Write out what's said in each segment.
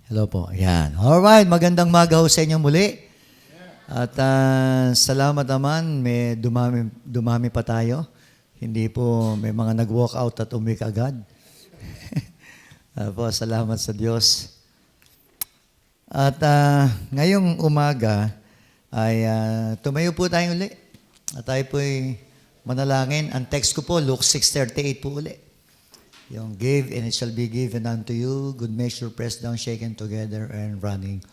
Hello po. Yan. Alright, magandang maga ho sa inyo muli. At salamat naman, may dumami pa tayo. Hindi po may mga nag-walk out at umik agad. Po, salamat sa Diyos. At ngayong umaga ay tumayo po tayo uli. At tayo po'y manalangin. Ang text ko po, Luke 6:38 po uli. Yung give and it shall be given unto you, good measure, pressed down, shaken together, and running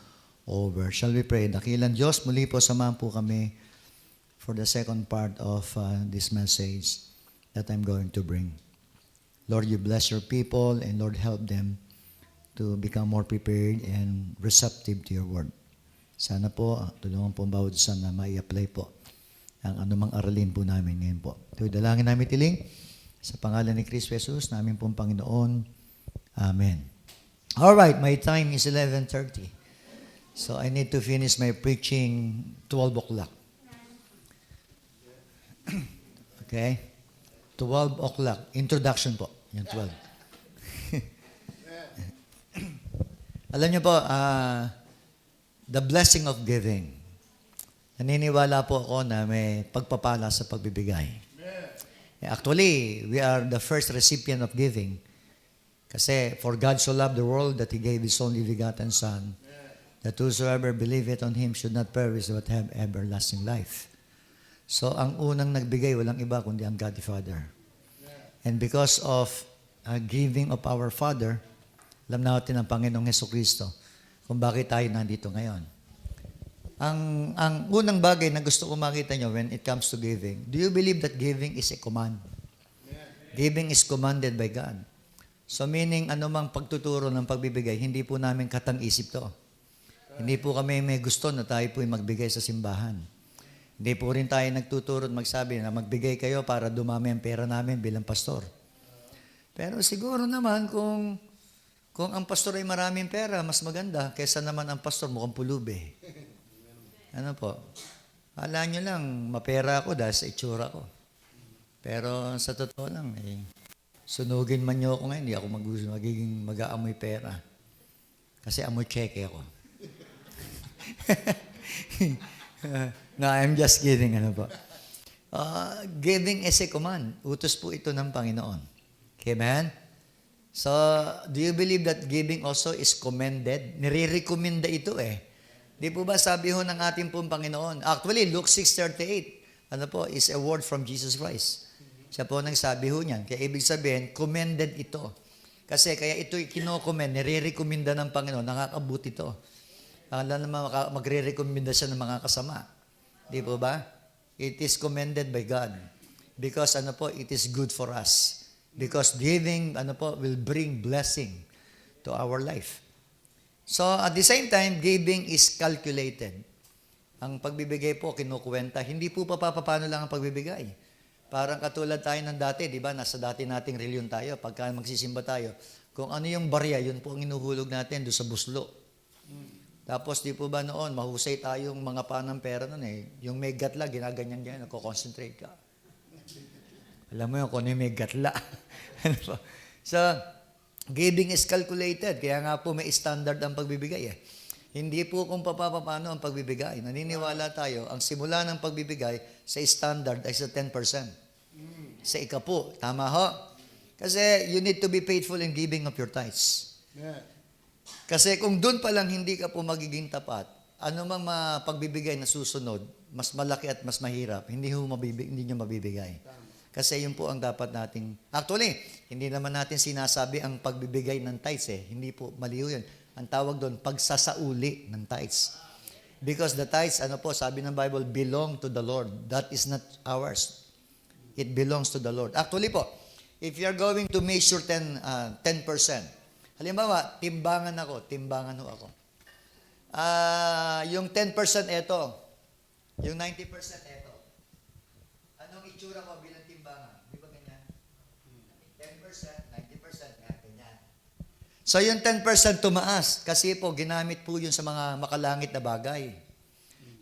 over. Shall we pray? Dakilang Diyos, muli po samahan po kami for the second part of this message that I'm going to bring. Lord, you bless your people, and Lord, help them to become more prepared and receptive to your word. Sana po, tulungan po ang bawat isa na mai-apply po ang anumang aralin po namin ngayon po. Ito'y dalangin namin tiling. Sa pangalan ni Kristo Jesus, namin pong Panginoon. Amen. Alright, my time is 11:30. So I need to finish my preaching 12 o'clock. Okay? 12 o'clock. Introduction po. Yung 12. Alam niyo po, the blessing of giving. Naniniwala po ako na may pagpapala sa pagbibigay. Actually, we are the first recipient of giving. Kasi, for God so loved the world that He gave His only begotten Son, that whosoever believeth on Him should not perish but have everlasting life. So, ang unang nagbigay, walang iba kundi ang God the Father. And because of giving of our Father, alam natin ang Panginoong Jesucristo kung bakit tayo nandito ngayon. Ang unang bagay na gusto ko makita nyo when it comes to giving, do you believe that giving is a command? Giving is commanded by God. So meaning, anumang pagtuturo ng pagbibigay, hindi po namin katang-isip to. Hindi po kami may gusto na tayo po'y magbigay sa simbahan. Hindi po rin tayo nagtuturo at magsabi na magbigay kayo para dumami ang pera namin bilang pastor. Pero siguro naman kung ang pastor ay maraming pera, mas maganda kaysa naman ang pastor mukhang pulubi. Ano po? Akala nyo lang, mapera ako dahil sa itsura ko. Pero sa totoo lang, sunugin man nyo ako ngayon, hindi ako magiging mag-aamoy pera. Kasi amoy cheque ako. No, I'm just kidding. Ano po? Giving is a command. Utos po ito ng Panginoon. Amen? So, do you believe that giving also is commended? Nire-recommenda ito Di po ba sabi ho ng ating pong Panginoon? Actually, Luke 6:38, is a word from Jesus Christ. Siya po nagsabi ho niyan. Kaya ibig sabihin, commended ito. Kasi kaya ito'y kinokomend, nire-recommenda ng Panginoon, nakakabuti ito. Alam naman, magre-recommenda siya ng mga kasama. Di po ba? It is commended by God. Because it is good for us. Because giving, will bring blessing to our life. So, at the same time, giving is calculated. Ang pagbibigay po, kinukwenta. Hindi po papapano lang ang pagbibigay. Parang katulad tayo ng dati, di ba? Nasa dati nating reliyon tayo. Pagka magsisimba tayo, kung ano yung barya, yun po ang inuhulog natin doon sa buslo. Tapos, di po ba noon, mahusay tayong mga panang pera noon Yung may gatla, ginaganyan-ganyan, nagko-concentrate ka. Alam mo yun, kung ano yung may gatla. So, giving is calculated. Kaya nga po may standard ang pagbibigay Hindi po kung paano ang pagbibigay. Naniniwala tayo, ang simula ng pagbibigay sa standard ay sa 10%. Sa ikapo. Tama ho? Kasi you need to be faithful in giving of your tithes. Kasi kung doon pa lang hindi ka po magiging tapat, anumang pagbibigay na susunod, mas malaki at mas mahirap, hindi nyo mabibigay. Kasi yun po ang dapat nating... Actually, hindi naman natin sinasabi ang pagbibigay ng tithes Hindi po, maliw yun. Ang tawag doon, pagsasauli ng tithes. Because the tithes, sabi ng Bible, belong to the Lord. That is not ours. It belongs to the Lord. Actually po, if you're going to measure 10%, halimbawa, timbangan ho ako. Yung 10% ito, yung 90% ito. Anong itsura ko bilang timbangan? Di ba ganyan? 10%, 90%, ganyan. So yung 10% tumaas kasi po ginamit po yun sa mga makalangit na bagay.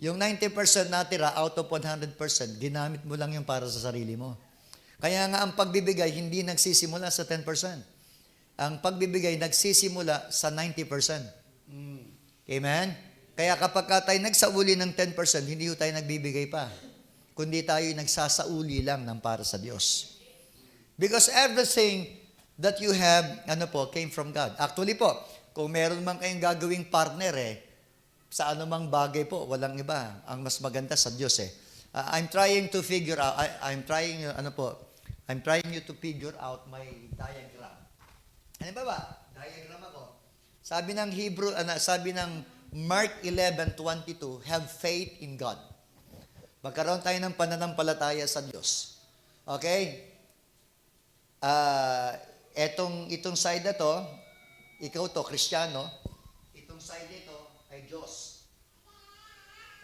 Yung 90% natira out of 100%, ginamit mo lang yung para sa sarili mo. Kaya nga ang pagbibigay hindi nagsisimula sa 10%. Ang pagbibigay nagsisimula sa 90%. Amen? Kaya kapag tayo nagsauli ng 10%, hindi tayo nagbibigay pa. Kundi tayo nagsasauli lang ng para sa Diyos. Because everything that you have, came from God. Actually po, kung meron man kayong gagawing partner sa anumang bagay po, walang iba. Ang mas maganda sa Diyos I'm trying to figure out, I'm trying you to figure out my diagram. Ano ba? Diagram ako. Sabi ng sabi ng Mark 11:22, have faith in God. Magkaroon tayo ng pananampalataya sa Diyos. Okay? Itong side na to, ikaw to, Kristiyano, itong side nito ay Diyos.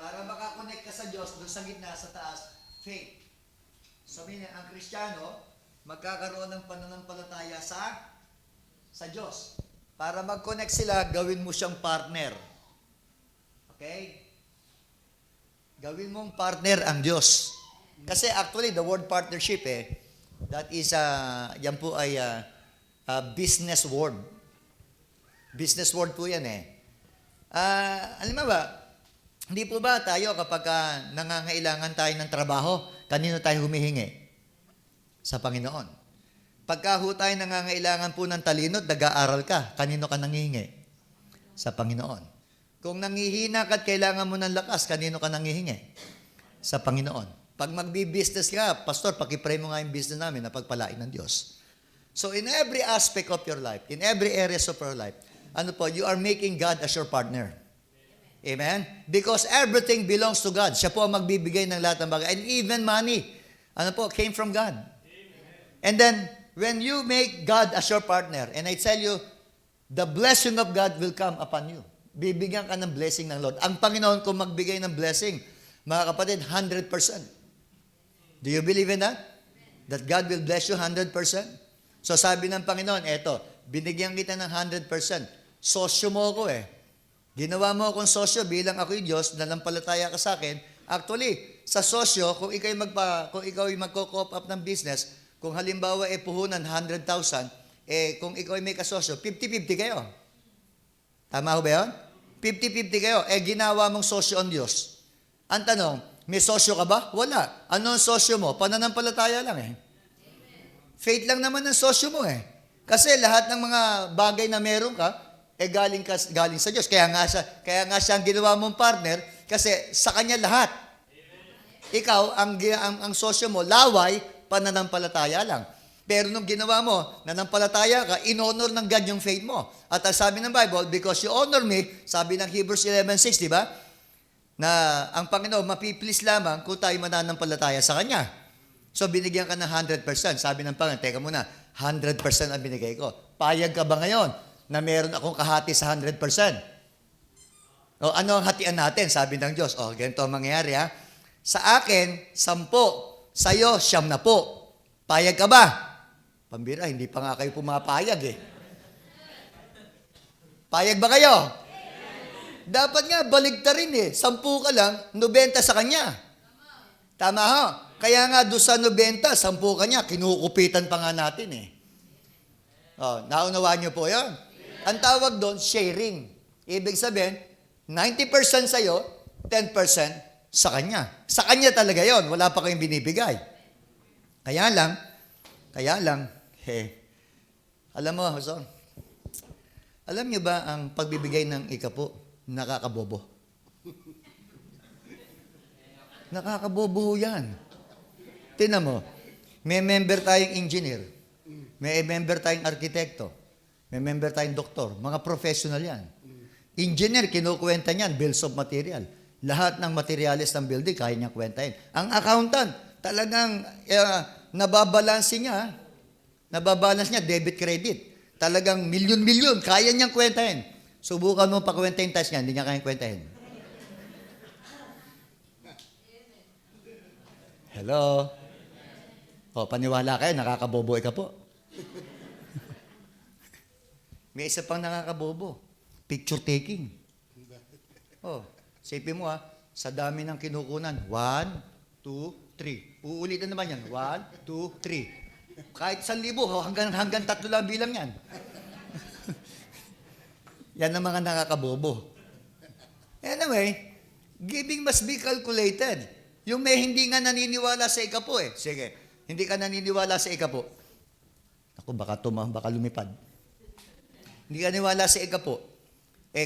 Para makakonect ka sa Diyos, doon sa gitna, sa taas, faith. Sabihin niya, ang Kristiyano, magkakaroon ng pananampalataya sa Diyos. Para mag-connect sila, gawin mo siyang partner. Okay? Gawin mong partner ang Diyos. Kasi actually, the word partnership, that is, yan po ay business word. Business word po yan alam mo ba, hindi po ba tayo kapag nangangailangan tayo ng trabaho, kanino tayo humihingi? Sa Panginoon. Pagka ho tayo nangangailangan po ng talino, nag-aaral ka, kanino ka nangihingi? Sa Panginoon. Kung nangihina ka at kailangan mo ng lakas, kanino ka nangihingi? Sa Panginoon. Pag magbi-business ka, Pastor, pakipray mo nga yung business namin na pagpalain ng Diyos. So in every aspect of your life, in every areas of your life, you are making God as your partner. Amen? Because everything belongs to God. Siya po ang magbibigay ng lahat ng bagay. And even money, came from God. Amen. And then, when you make God as your partner, and I tell you, the blessing of God will come upon you. Bibigyan ka ng blessing ng Lord. Ang Panginoon kung magbigay ng blessing, mga kapatid, 100%. Do you believe in that? That God will bless you 100%? So sabi ng Panginoon, binigyan kita ng 100%. Sosyo mo ako Ginawa mo akong sosyo bilang ako'y Diyos, nanampalataya ka sa akin. Actually, sa sosyo, kung ikaw ay magko-coop up ng business, kung halimbawa puhunan 100,000, kung ikaw ay may kasosyo, 50-50 kayo. Tama ho ba yun? 50-50 kayo. Ginawa mong sosyo ang Diyos. Ang tanong, may sosyo ka ba? Wala. Ano ang sosyo mo? Pananampalataya lang Faith lang naman ang sosyo mo Kasi lahat ng mga bagay na meron ka, galing sa Diyos. Kaya nga siya ang ginawa mong partner kasi sa Kanya lahat. Ikaw, ang sosyo mo, laway, pananampalataya lang. Pero nung ginawa mo, nanampalataya ka, in-honor ng God yung faith mo. At sabi ng Bible, because you honor me, sabi ng Hebrews 11:6, di ba? Na ang Panginoon, mapiplease lamang kung tayo mananampalataya sa Kanya. So, binigyan ka ng 100%. Sabi ng Panginoon, teka muna, 100% ang binigay ko. Payag ka ba ngayon na meron akong kahati sa 100%? O ano ang hatian natin? Sabi ng Diyos, ganito ang mangyayari Sa akin, 10. Sa'yo, 9. Payag ka ba? Pambira, hindi pa nga kayo pumapayag Payag ba kayo? Dapat nga, baligtarin 10 ka lang, 90 sa kanya. Tama ho? Kaya nga, doon sa 90, 10 ka niya, kinukupitan pa nga natin naunawaan niyo po yun? Ang tawag doon, sharing. Ibig sabihin, 90% sa'yo, 10% sa kanya. Sa kanya talaga yon, wala pa kayong binibigay. Kaya lang, alam mo, Huson, alam niyo ba ang pagbibigay ng ikapo, nakakabobo? Nakakabobo yan. Tingnan mo, may member tayong engineer, may member tayong arkitekto, may member tayong doktor, mga professional yan. Engineer, kinukwenta niyan, bills of material. Lahat ng materials ng building, kaya niya kwentahin. Ang accountant, talagang nababalance niya, debit credit. Talagang milyon-milyon, kaya niyang kwentahin. Subukan mo pakwentahin tayo niya, hindi niya kayang kwentahin. Hello? Paniwala kayo, nakakabobo ka po. May isa pang nakakabobo. Picture taking. Sipin mo sa dami ng kinukunan. 1, 2, 3. Uulitin naman yan. 1, 2, 3. Kahit 1,000, hanggang 3 lang bilang yan. Yan ang mga nakakabobo. Anyway, giving must be calculated. Yung may hindi nga naniniwala sa ikapo eh. Sige, hindi ka naniniwala sa ikapo. Ako, baka lumipad. Hindi ka naniniwala sa ikapo.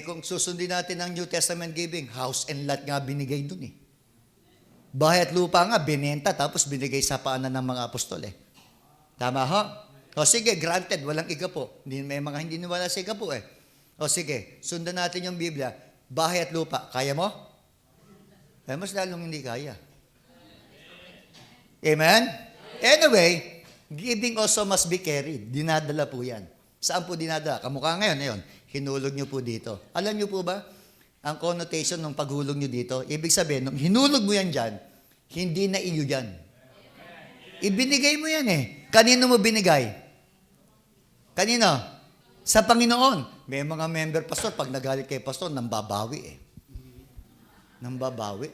Kung susundin natin ang New Testament giving, house and lot nga binigay dun eh. Bahay at lupa nga, binenta, tapos binigay sa paanan ng mga apostol eh. Tama ho? O sige, granted, walang ikapo. May mga hindi niwala sa ikapo eh. O sige, sundan natin yung Biblia. Bahay at lupa, kaya mo? Mas lalong hindi kaya. Amen? Anyway, giving also must be carried. Dinadala po yan. Saan po dinadala? Kamukha ngayon, hinulog nyo po dito. Alam nyo po ba, ang connotation ng paghulog nyo dito, ibig sabihin, nung hinulog mo yan dyan, hindi na iyo yan. Ibinigay mo yan eh. Kanino mo binigay? Kanino? Sa Panginoon. May mga member pastor, pag nagalit kay pastor, nambabawi eh. Nambabawi.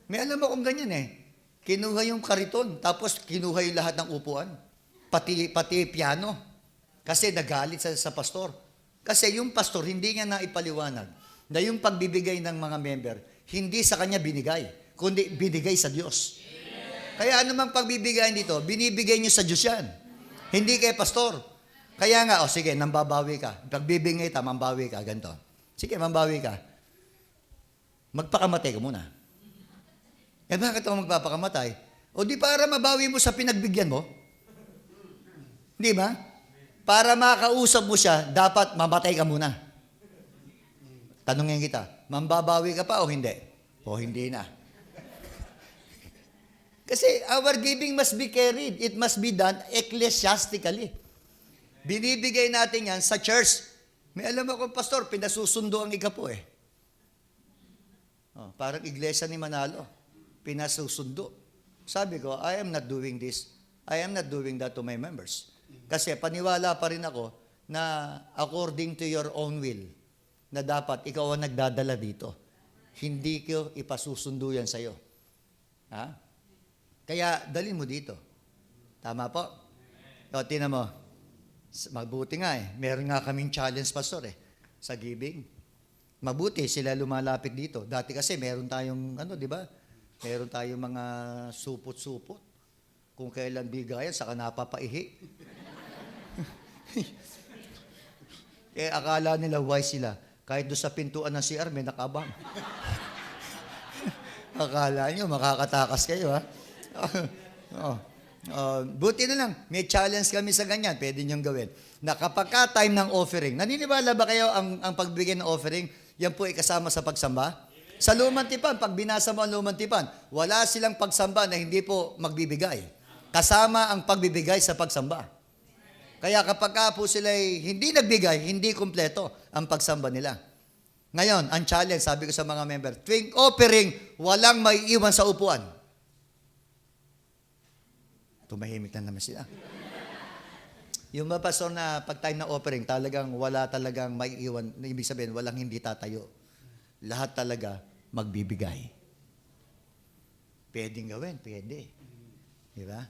May alam mo kung ganyan eh. Kinuha yung kariton, tapos kinuha yung lahat ng upuan. Pati piano. Kasi nagalit sa pastor. Kasi yung pastor, hindi niya naipaliwanag na yung pagbibigay ng mga member, hindi sa kanya binigay, kundi binigay sa Diyos. Kaya anumang pagbibigay dito, binibigay niyo sa Diyos yan. Hindi kay pastor. Kaya nga, sige, nambabawi ka. Pagbibigay ka, mambawi ka, ganito. Sige, mambawi ka. Magpakamatay ka muna. Bakit ako magpapakamatay? O di para mabawi mo sa pinagbigyan mo? Di ba? Para makausap mo siya, dapat mamatay ka muna. Tanungin kita, mambabawi ka pa o hindi? O hindi na. Kasi our giving must be carried. It must be done ecclesiastically. Binibigay natin yan sa church. May alam ako, pastor, pinasusundo ang ikapo eh. Parang iglesia ni Manalo. Pinasusundo. Sabi ko, I am not doing this. I am not doing that to my members. Kasi paniwala pa rin ako na according to your own will, na dapat ikaw ang nagdadala dito. Hindi ko ipasusundo yan sa'yo. Ha? Kaya, dalhin mo dito. Tama po? O, tinan mo. Mabuti nga eh. Meron nga kaming challenge, pastor eh, sa giving. Mabuti sila lumalapit dito. Dati kasi meron tayong, di ba? Meron tayong mga supot-supot. Kung kailan bigayan, saka napapaihi. Akala nila wise sila. Kahit doon sa pintuan ng CR, may nakabang. Akala nyo, makakatakas kayo, ha? Buti na lang, may challenge kami sa ganyan, pwede niyong gawin. Na kapag time ng offering, naniniwala ba kayo ang pagbigay ng offering, yan po ay kasama sa pagsamba? Sa Lumang Tipan, pag binasa mo ang Lumang Tipan, wala silang pagsamba na hindi po magbibigay. Kasama ang pagbibigay sa pagsamba. Kaya kapag po sila hindi nagbigay, hindi kumpleto ang pagsamba nila. Ngayon, ang challenge, sabi ko sa mga member, tuwing offering, walang maiiwan sa upuan. Tumahimik na naman sila. Yung mga pastor na pag time na offering, talagang wala talagang maiiwan, ibig sabihin, walang hindi tatayo. Lahat talaga magbibigay. Pwedeng gawin, pwede. Di ba?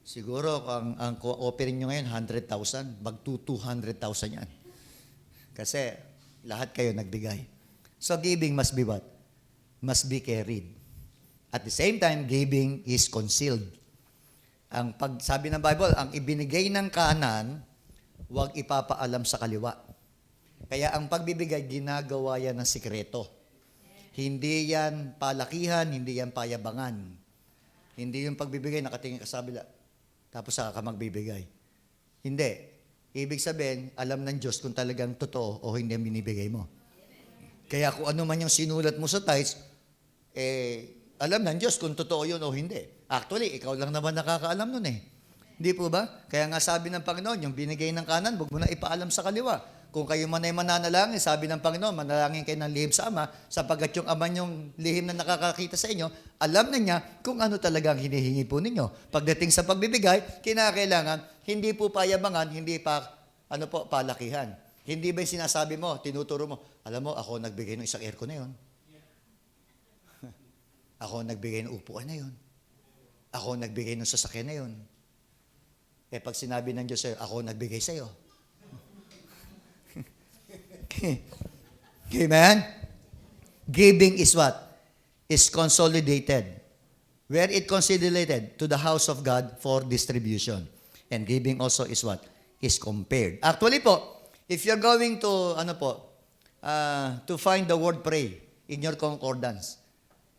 Siguro, ang offering nyo ngayon, 100,000, mag-200,000 yan. Kasi, lahat kayo nagbigay. So, giving must be what? Must be carried. At the same time, giving is concealed. Sabi ng Bible, ang ibinigay ng kanan, huwag ipapaalam sa kaliwa. Kaya ang pagbibigay, ginagawa yan ng sikreto. Hindi yan palakihan, hindi yan payabangan. Hindi yung pagbibigay, nakatingin ka sa kabila. Tapos saka ka magbibigay. Hindi. Ibig sabihin, alam ng Diyos kung talagang totoo o hindi ang binibigay mo. Kaya kung ano man yung sinulat mo sa tithes, alam ng Diyos kung totoo yun o hindi. Actually, ikaw lang naman nakakaalam nun eh. Hindi po ba? Kaya nga sabi ng Panginoon, yung binigay ng kanan, huwag mo na ipaalam sa kaliwa. Kung kayo man ay mananalangin, sabi ng Panginoon, manalangin kayo ng lihim sa Ama, sapagkat yung Ama niyong lihim na nakakakita sa inyo, alam na niya kung ano talagang hinihingi po ninyo. Pagdating sa pagbibigay, kinakailangan, hindi po payabangan, hindi pa, palakihan. Hindi ba yung sinasabi mo, tinuturo mo, alam mo, ako nagbigay ng isang aircon na yun. Ako nagbigay ng upuan na yun. Ako nagbigay ng sasakyan na yun. Pag sinabi ng Diyos sa'yo, ako nagbigay sa'yo. Amen? Giving is what? Is consolidated. Where it consolidated? To the house of God for distribution. And giving also is what? Is compared. Actually po, if you're going to, to find the word pray in your concordance,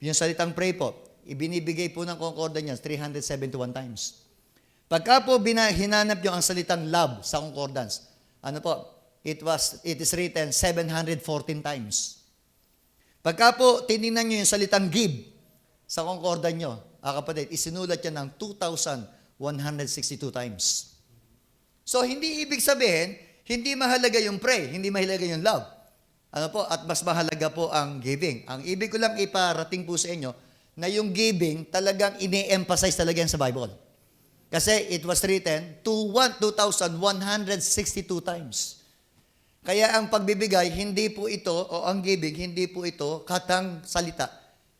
yung salitang pray po, ibinibigay po ng concordance 371 times. Pagka po hinanap nyo ang salitang love sa concordance, it is written 714 times. Pagka po tinignan nyo yung salitang give sa concordance nyo, kapatid, isinulat yan ng 2,162 times. So, hindi ibig sabihin, hindi mahalaga yung pray, hindi mahalaga yung love. At mas mahalaga po ang giving. Ang ibig ko lang iparating po sa inyo, na yung giving talagang ini-emphasize talaga yan sa Bible. Kasi it was written 2,162 times. Kaya ang pagbibigay, hindi po ito, o ang giving, hindi po ito katang salita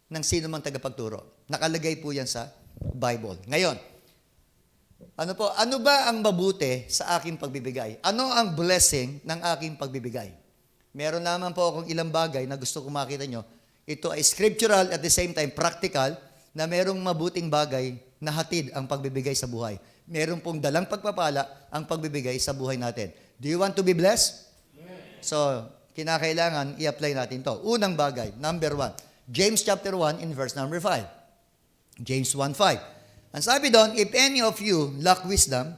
ng sino mang tagapagturo. Nakalagay po yan sa Bible. Ngayon, ano ba ang mabuti sa aking pagbibigay? Ano ang blessing ng aking pagbibigay? Meron naman po akong ilang bagay na gusto kong makita nyo. Ito ay scriptural at the same time practical na merong mabuting bagay na hatid ang pagbibigay sa buhay. Meron pong dalang pagpapala ang pagbibigay sa buhay natin. Do you want to be blessed? So, kinakailangan i-apply natin to. Unang bagay, number 1. James chapter 1 in verse number 5. James 1:5. Ang sabi doon, if any of you lack wisdom,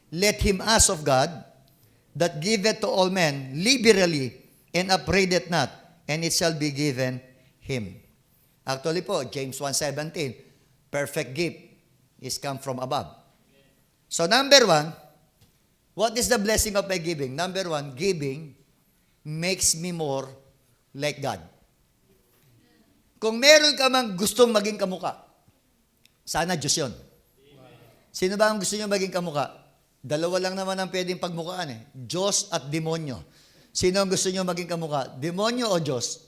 let him ask of God, that giveth to all men liberally, and upbraideth not, and it shall be given him. Actually po, James 1:17, perfect gift is come from above. So number 1, what is the blessing of my giving? Number 1, giving makes me more like God. Kung meron ka mang gustong maging kamukha, sana Diyos yun. Sino ba ang gusto nyo maging kamukha? Dalawa lang naman ang pwedeng pagmukhaan eh. Diyos at demonyo. Sino ang gusto nyo maging kamukha? Demonyo o Diyos?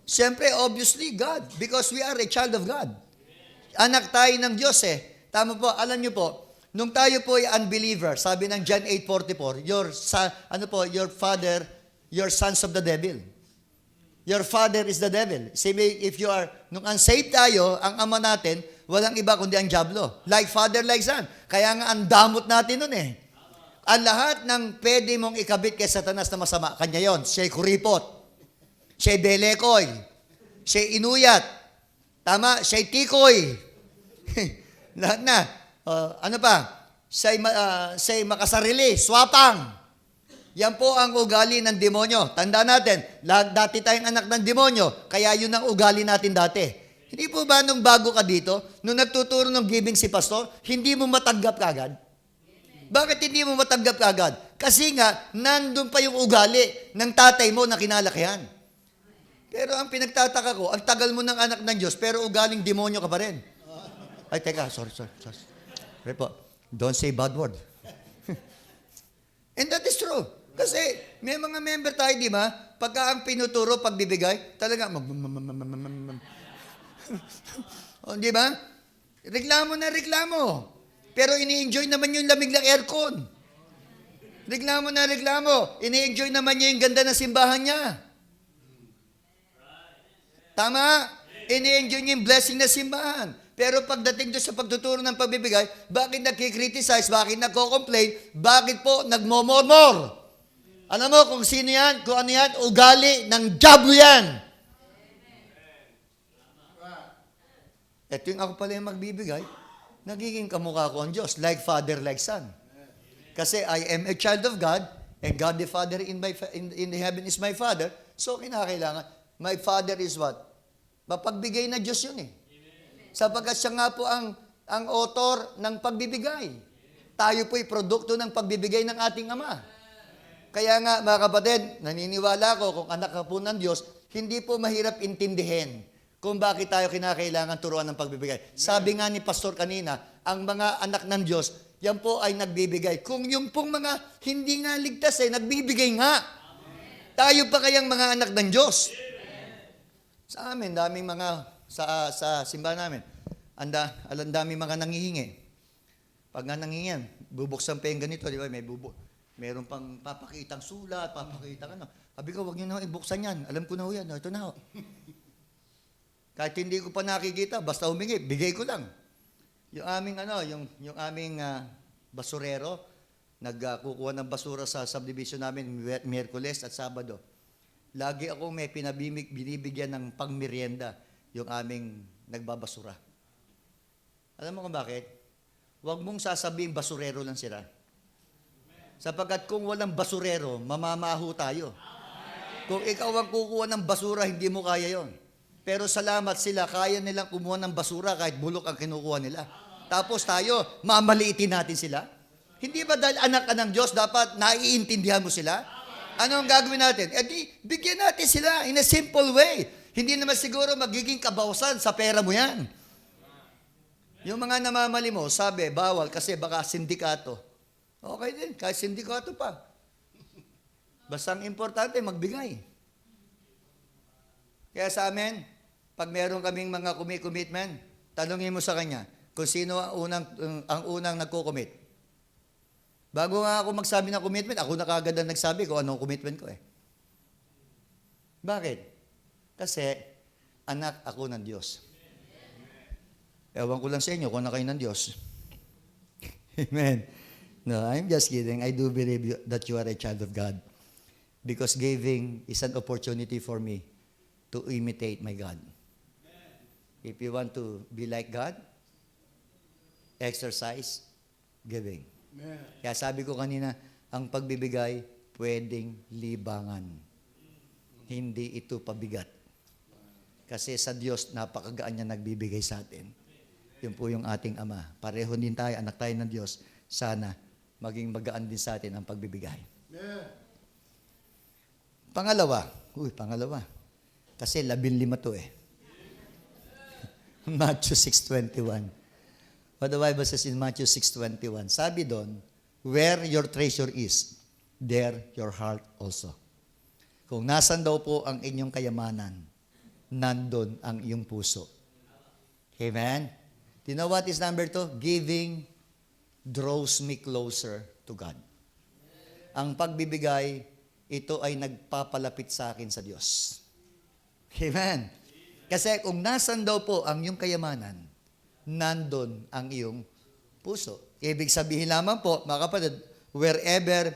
Siyempre, obviously, God. Because we are a child of God. Anak tayo ng Diyos eh. Tama po, alam nyo po, nung tayo po ay unbeliever, sabi ng John 8:44, your sons of the devil. Your father is the devil. Sabi, if you are, nung unsaved tayo, ang ama natin, walang iba kundi ang diablo. Like father, like son. Kaya nga ang damot natin nun eh. Ang lahat ng pwede mong ikabit kay Satanas na masama, kanya yon. Siya'y kuripot. Siya'y belekoy. Siya'y inuyat. Tama? Siya'y tikoy. Lahat na. Ano pa? Siya'y makasarili. Swapang. Yan po ang ugali ng demonyo. Tandaan natin, dati tayong anak ng demonyo, kaya yun ang ugali natin dati. Hindi po ba nung bago ka dito, nung nagtuturo ng giving si pastor, hindi mo matanggap kagad? Bakit hindi mo matanggap kagad? Kasi nga, nandun pa yung ugali ng tatay mo na kinalakihan. Pero ang pinagtataka ko, ang tagal mo ng anak ng Diyos, pero ugaling demonyo ka pa rin. Ay, teka, sorry. Sorry po. Don't say bad word. And that is true. Kasi may mga member tayo, di ba? Pagka ang pinuturo, pagbibigay, talaga, di ba? Reklamo na reklamo. Pero ini-enjoy naman yung lamig ng aircon. Reklamo na reklamo. Ini-enjoy naman niya yung ganda ng simbahan niya. Tama? Ini-enjoy niya yung blessing na simbahan. Pero pagdating doon sa pagtuturo ng pagbibigay, bakit nagkikriticize? Bakit nagko-complain? Bakit po nagmomormor? Alam mo kung sino yan? Kung ano yan? Ugali ng diablo yan. Ito yung ako pala yung magbibigay, nagiging kamukha ko ang Diyos, like father, like son. Kasi I am a child of God, and God the Father in the heaven is my Father, so kinakailangan, my Father is what? Mapagbigay na Diyos yun eh. Sapagkat siya nga po ang author ng pagbibigay. Tayo po'y produkto ng pagbibigay ng ating Ama. Kaya nga, mga kapatid, naniniwala ko kung anak ka po ng Diyos, hindi po mahirap intindihin kung bakit tayo kinakailangan turuan ng pagbibigay. Sabi nga ni Pastor kanina, ang mga anak ng Diyos, yan po ay nagbibigay. Kung yung pong mga hindi nga ligtas nagbibigay nga. Tayo pa kayang mga anak ng Diyos. Sa amin, daming mga, sa simbahan namin, daming mga nangihingi. Pag nga nangihingi, bubuksan pa yung ganito, di ba? May Meron pang papakitang sulat, papakitang ano. Sabi ko, wag niyo na ibuksan yan. Alam ko na ho yan. Ito na ho. Kahit hindi ko pa nakikita, basta humingi, bigay ko lang. Yung aming yung aming basurero, nagkukuha ng basura sa subdivision namin Miyerkules at Sabado. Lagi akong may binibigyan ng pangmerienda yung aming nagbabasura. Alam mo kung bakit? Huwag mong sasabihin basurero lang sila. Sapagkat kung walang basurero, mamamaho tayo. Kung ikaw ang kukuha ng basura, hindi mo kaya yon. Pero salamat sila, kaya nilang kumuha ng basura kahit bulok ang kinukuha nila. Tapos tayo, mamaliitin natin sila. Hindi ba dahil anak ka ng Diyos, dapat naiintindihan mo sila? Ano ang gagawin natin? Eh di, bigyan natin sila in a simple way. Hindi naman siguro magiging kabawasan sa pera mo yan. Yung mga namamali mo, sabi, bawal kasi baka sindikato. Okay din, kahit sindikato pa. Basta ang importante, magbigay. Kaya sa amin, pag meron kaming mga commitment, tanungin mo sa kanya kung sino ang unang nagko-commit. Bago nga ako magsabi ng commitment, ako na kagad ang nagsabi kung anong commitment ko eh. Bakit? Kasi, anak ako ng Diyos. Ewan ko lang sa inyo kung na kayo ng Diyos. Amen. No, I'm just kidding. I do believe that you are a child of God. Because giving is an opportunity for me to imitate my God. If you want to be like God, exercise giving. Kaya sabi ko kanina, ang pagbibigay pwedeng libangan. Hindi ito pabigat. Kasi sa Diyos, napakagaan niya nagbibigay sa atin. Yun po yung ating Ama. Pareho din tayo, anak tayo ng Diyos. Sana maging magaan din sa atin ang pagbibigay. Pangalawa. Kasi 15 to eh. Matthew 6:21. What the Bible says in Matthew 6:21. Sabi doon, where your treasure is, there your heart also. Kung nasan daw po ang inyong kayamanan, nandun ang iyong puso. Amen? Do you know what is number 2? Giving draws me closer to God. Ang pagbibigay, ito ay nagpapalapit sa akin sa Diyos. Amen? Kasi kung nasan daw po ang iyong kayamanan, nandun ang iyong puso. Ibig sabihin lamang po, mga kapatid, wherever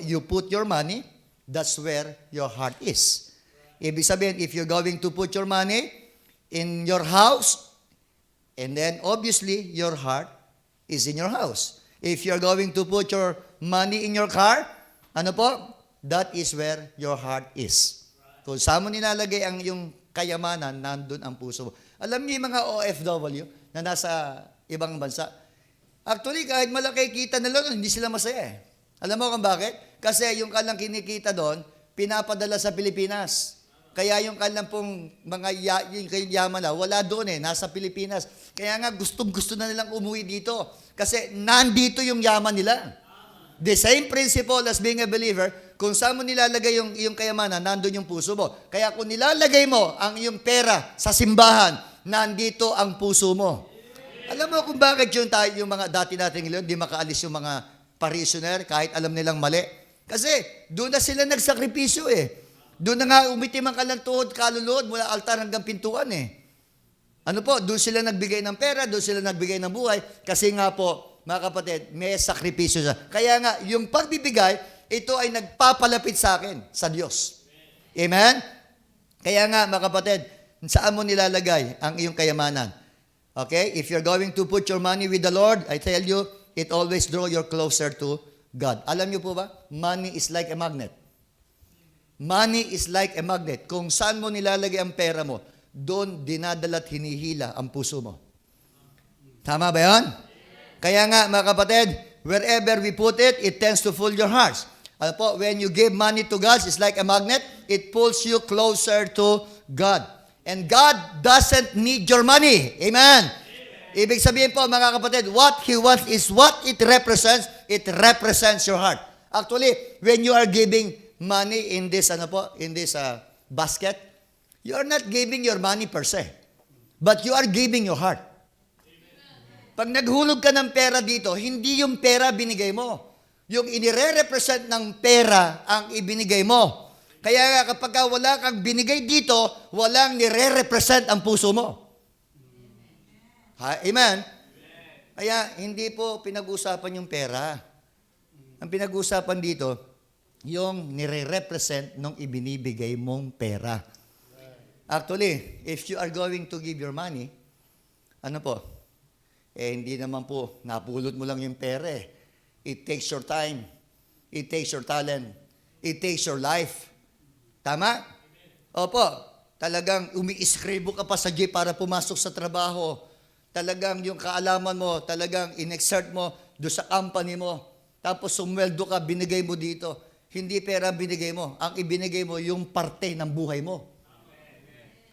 you put your money, that's where your heart is. Ibig sabihin, if you're going to put your money in your house, and then obviously your heart is in your house. If you're going to put your money in your car, that is where your heart is. Kung saan mo nilalagay ang iyong kayamanan, nandun ang puso mo. Alam niyo yung mga OFW na nasa ibang bansa, actually, kahit malaki kita nila doon, hindi sila masaya eh. Alam mo kung bakit? Kasi yung kanilang kinikita doon, pinapadala sa Pilipinas. Kaya yung kanilang pong yung yaman na, wala doon eh, nasa Pilipinas. Kaya nga, gustong-gusto na nilang umuwi dito. Kasi nandito yung yaman nila. The same principle as being a believer, kung saan mo nilalagay yung iyong kayamanan, nandun yung puso mo. Kaya kung nilalagay mo ang iyong pera sa simbahan, nandito ang puso mo. Alam mo kung bakit yung mga dati nating ilan, di makaalis yung mga parishioner kahit alam nilang mali? Kasi doon na sila nagsakripisyo eh. Doon na nga umitim ang kalang tuhod, kaluluhod mula altar hanggang pintuan eh. Doon sila nagbigay ng pera, doon sila nagbigay ng buhay. Kasi nga po, mga kapatid, may sakripisyo siya. Kaya nga, yung pagbibigay, ito ay nagpapalapit sa akin, sa Diyos. Amen? Kaya nga, mga kapatid, saan mo nilalagay ang iyong kayamanan? Okay? If you're going to put your money with the Lord, I tell you, it always draw you closer to God. Alam niyo po ba? Money is like a magnet. Money is like a magnet. Kung saan mo nilalagay ang pera mo, doon dinadala at hinihila ang puso mo. Tama ba yan? Kaya nga, mga kapatid, wherever we put it, it tends to fill your hearts. When you give money to God, it's like a magnet. It pulls you closer to God. And God doesn't need your money. Amen? Ibig sabihin po, mga kapatid, what He wants is what it represents. It represents your heart. Actually, when you are giving money in this, basket, you are not giving your money per se. But you are giving your heart. Pag naghulog ka ng pera dito, hindi yung pera binigay mo. Yung inire-represent ng pera ang ibinigay mo. Kaya kapag wala kang binigay dito, walang nire-represent ang puso mo. Amen? Kaya hindi po pinag-usapan yung pera. Ang pinag-usapan dito, yung nire-represent ng ibinibigay mong pera. Actually, if you are going to give your money, ano po? Hindi naman po, napulot mo lang yung pera eh. It takes your time. It takes your talent. It takes your life. Tama? Opo. Talagang umiiskribo ka pa sa jeep para pumasok sa trabaho. Talagang yung kaalaman mo, talagang in-exert mo doon sa company mo. Tapos sumweldo ka, binigay mo dito. Hindi pera binigay mo. Ang ibinigay mo, yung parte ng buhay mo.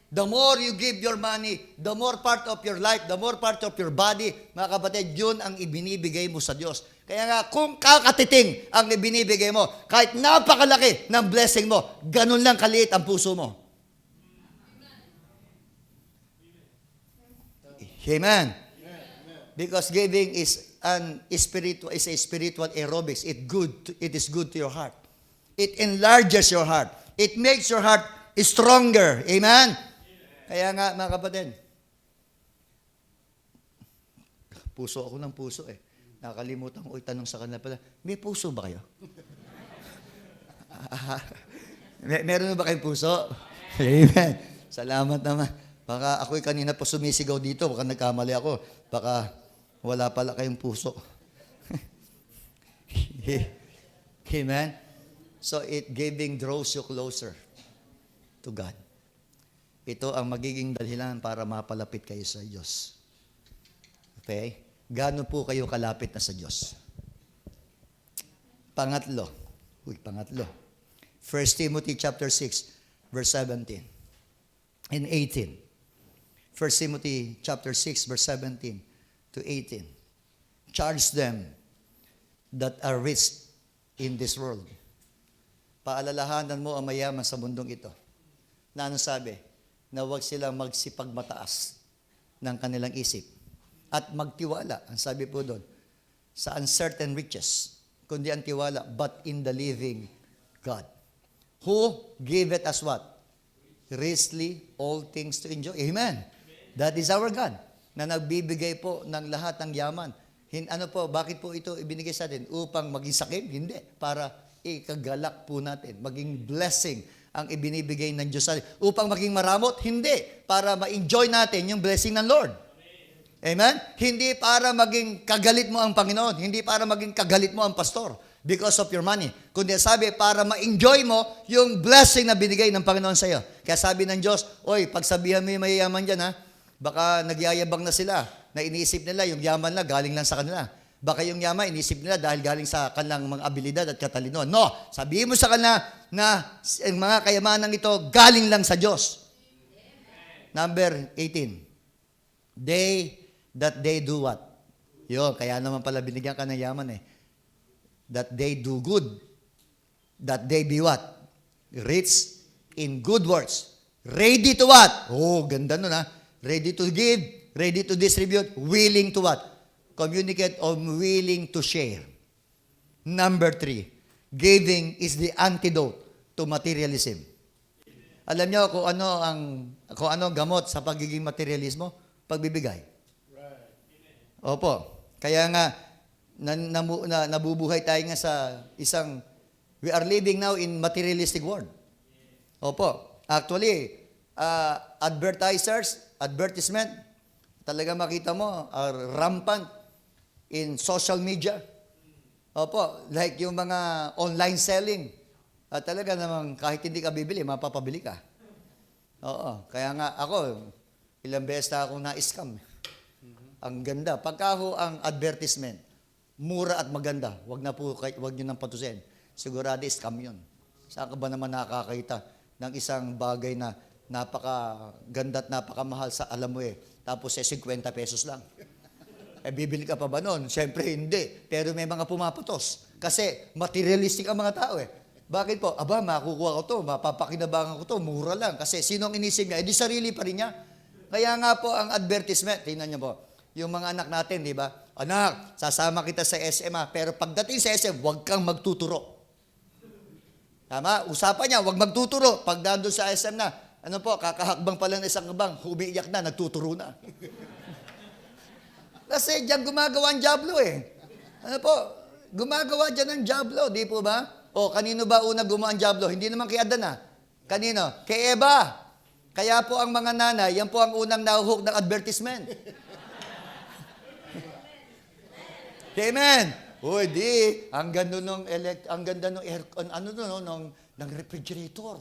The more you give your money, the more part of your life, the more part of your body, mga kapatid, yun ang ibinibigay mo sa Diyos. Kaya nga, kung kakatiting ang ibinibigay mo, kahit napakalaki ng blessing mo, ganun lang kaliit ang puso mo. Amen. Because giving is a spiritual aerobics. It is good to your heart. It enlarges your heart. It makes your heart stronger. Amen. Kaya nga, mga kapatid, puso ako ng puso eh. Nakalimutan ko itanong sa kanila pala, may puso ba kayo? Meron ba kayong puso? Amen. Salamat naman. Baka ako'y kanina po sumisigaw dito, baka nagkamali ako. Baka wala pala kayong puso. Amen. So giving draws you closer to God. Ito ang magiging dahilan para mapalapit kayo sa Diyos. Okay? Gaano po kayo kalapit na sa Diyos? Pangatlo. 1 Timothy chapter 6, verse 17 and 18. 1 Timothy chapter 6, verse 17 to 18. Charge them that are rich in this world. Paalalahanan mo ang mayaman sa mundong ito. Na ano sabi? Na huwag silang magsipagmataas ng kanilang isip at magtiwala, ang sabi po doon, sa uncertain riches, kundi ang tiwala, but in the living God, who giveth us what? Richly all things to enjoy. Amen. That is our God, na nagbibigay po ng lahat ng yaman. Ano po, bakit po ito ibinigay sa atin? Upang maging sakim? Hindi. Para ikagalak po natin, maging blessing ang ibinibigay ng Diyos sa atin. Upang maging maramot? Hindi. Para ma-enjoy natin yung blessing ng Lord. Amen? Hindi para maging kagalit mo ang Panginoon. Hindi para maging kagalit mo ang pastor because of your money. Kundi sabi, para ma-enjoy mo yung blessing na binigay ng Panginoon sa iyo. Kaya sabi ng Diyos, oy, pagsabihan mo yung mayayaman dyan, ha? Baka nagyayabang na sila, na iniisip nila yung yaman na galing lang sa kanila. Baka yung yaman, inisip nila dahil galing sa kanilang mga abilidad at katalino. No, sabihin mo sa kanila na ang mga kayamanan ito galing lang sa Diyos. Number 18. That they do what? Yun, kaya naman pala binigyan ka ng yaman eh. That they do good. That they be what? Rich in good works. Ready to what? Oh, ganda nun ha. Ready to give, ready to distribute, willing to what? Communicate or willing to share. Number 3, giving is the antidote to materialism. Alam niyo kung ano ang gamot sa pagiging materialismo? Pagbibigay. Opo. Kaya nga nabubuhay tayo nga sa isang we are living now in materialistic world. Opo. Actually, advertisement, talaga makita mo are rampant in social media. Opo, like yung mga online selling. At talaga namang kahit hindi ka bibili, mapapabili ka. Oo, kaya nga ako, ilang beses na akong na-scam. Ang ganda. Pagka ho ang advertisement, mura at maganda, wag nyo nang patusin. Sigurado scam yun. Saan ka ba naman nakakita ng isang bagay na napakaganda at napakamahal sa alam mo eh. Tapos 50 pesos lang. Bibili ka pa ba nun? Siyempre hindi. Pero may mga pumapatos. Kasi materialistic ang mga tao eh. Bakit po? Aba, makukuha ko to, mapapakinabangan ko to, mura lang. Kasi sinong inisip niya? Di sarili pa rin niya. Kaya nga po ang advertisement, tingnan niyo po, yung mga anak natin, di ba? Anak, sasama kita sa SM pero pagdating sa SM, huwag kang magtuturo. Tama? Usapan niya, huwag magtuturo. Pag nandun sa SM na, ano po, kakahakbang pala ng isang habang, umiiyak na, nagtuturo na. Kasi diyan gumagawa ang Diablo eh. Ano po, gumagawa dyan ng Diablo, di po ba? O, kanino ba una gumawa ang Diablo? Hindi naman kay Adan Kanino? Kay Eva. Kaya po ang mga nanay, yan po ang unang nahuhook ng advertisement. Amen. Uy, di, ang ganda nung air, ng refrigerator.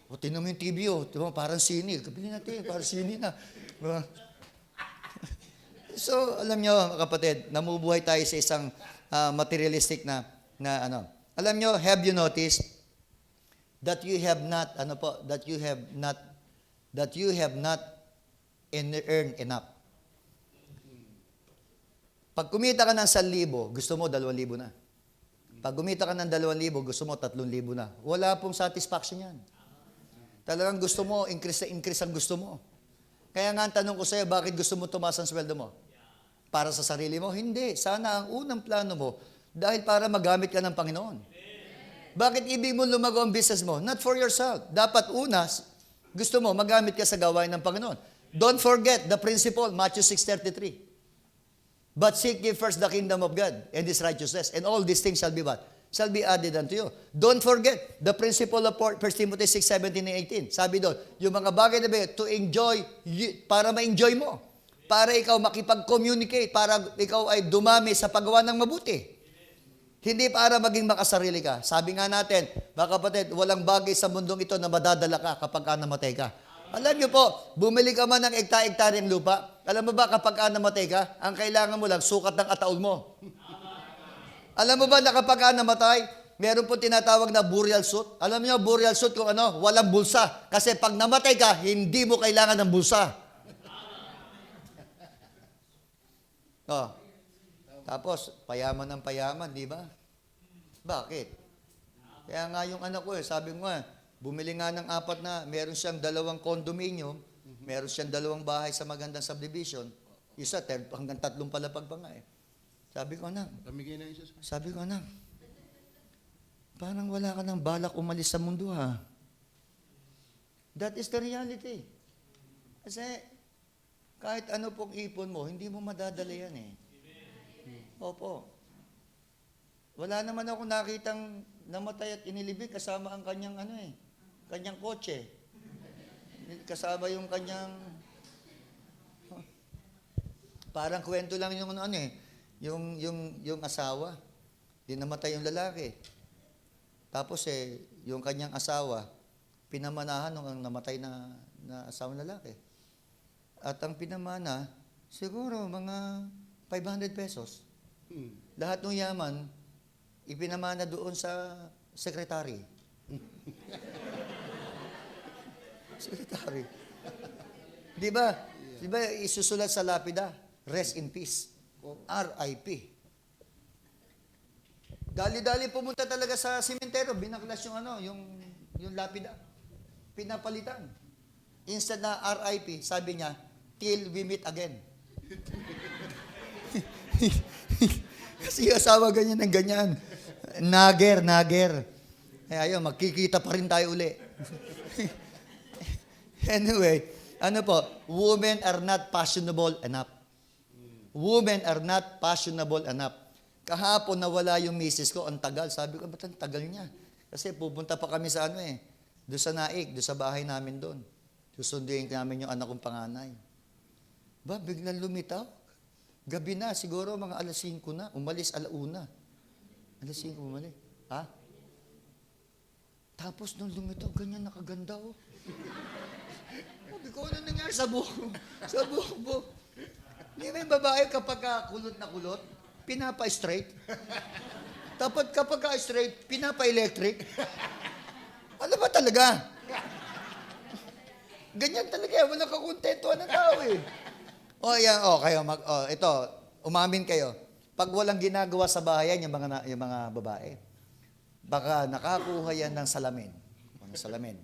O, tinan mo yung TV, diba, parang sini. Kabili natin, parang sini na. So, alam nyo, kapatid, namumuhay tayo sa isang materialistic na ano. Alam nyo, have you noticed that you have not, that you have not earned enough? Pag kumita ka ng 1,000, gusto mo 2,000 na. Pag kumita ka ng 2,000, gusto mo 3,000 na. Wala pong satisfaction yan. Talagang gusto mo, increase ang gusto mo. Kaya nga ang tanong ko sa'yo, bakit gusto mo tumaas ang sweldo mo? Para sa sarili mo? Hindi. Sana ang unang plano mo, dahil para magamit ka ng Panginoon. Bakit ibig mo lumago ang business mo? Not for yourself. Dapat unas, gusto mo, magamit ka sa gawain ng Panginoon. Don't forget the principle, Matthew 6:33. But seek ye first the kingdom of God and His righteousness, and all these things shall be what? Shall be added unto you. Don't forget the principle of 1 Timothy 6:17 and 18. Sabi doon, yung mga bagay na to enjoy, para ma-enjoy mo. Para ikaw makipag-communicate, para ikaw ay dumami sa paggawa ng mabuti. Hindi para maging makasarili ka. Sabi nga natin, mga kapatid, walang bagay sa mundong ito na madadala ka kapag namatay ka. Alam niyo po, bumili ka man ng ekta-ektaryang lupa. Alam mo ba kapag namatay ka, ang kailangan mo lang sukat ng ataol mo. Alam mo ba na kapag namatay, meron po tinatawag na burial suit. Alam niyo, burial suit kung ano, walang bulsa. Kasi pag namatay ka, hindi mo kailangan ng bulsa. Oh. Tapos, payaman ng payaman, di ba? Bakit? Kaya nga yung anak ko sabi ko bumili nga ng 4 na, meron siyang 2 condominium, meron siyang 2 bahay sa magandang subdivision, isa, hanggang 3 palapag pa nga Sabi ko, anak, parang wala ka ng balak umalis sa mundo That is the reality. Kasi, kahit ano pong ipon mo, hindi mo madadala yan Opo. Wala naman ako nakitang namatay at inilibing kasama ang kanyang kanyang kotse. Kasama yung kanyang parang kwento lang yung yung asawa. Di namatay yung lalaki. Tapos yung kanyang asawa pinamanahan ng namatay na asawang lalaki. At ang pinamana siguro mga 500 pesos. Lahat ng yaman ipinamana doon sa sekretary. Sekretary. Di ba? Di ba isusulat sa lapida, rest in peace. R.I.P. Dali-dali pumunta talaga sa sementeryo, binaklas yung lapida. Pinapalitan. Instead na R.I.P., sabi niya, till we meet again. Kasi yung asawa ganyan ng ganyan. Nager. Ayun, magkikita pa rin tayo uli. Anyway, women are not fashionable enough. Women are not fashionable enough. Kahapon nawala yung misis ko, ang tagal. Sabi ko, ba't ang tagal niya? Kasi pupunta pa kami sa doon sa Naik, doon sa bahay namin doon. Susunduin namin yung anak kong panganay. Biglang lumitaw. Gabi na, siguro mga 5:00 na. Umalis 1:00. 5:00 umalis. Tapos nung lumitaw, ganyan nakaganda Sabi ko, ano nangyari sa buhok? Sa buhok. Di ba yung babae kapag kulot na kulot, pinapa-straight? Tapos kapag straight, pinapa-electric? Ano ba talaga? Ganyan talaga, walang kakontentuhan ng tao kayo, umamin kayo. Pag walang ginagawa sa bahayan, yung mga babae, baka nakakuha yan ng salamin. Salamin.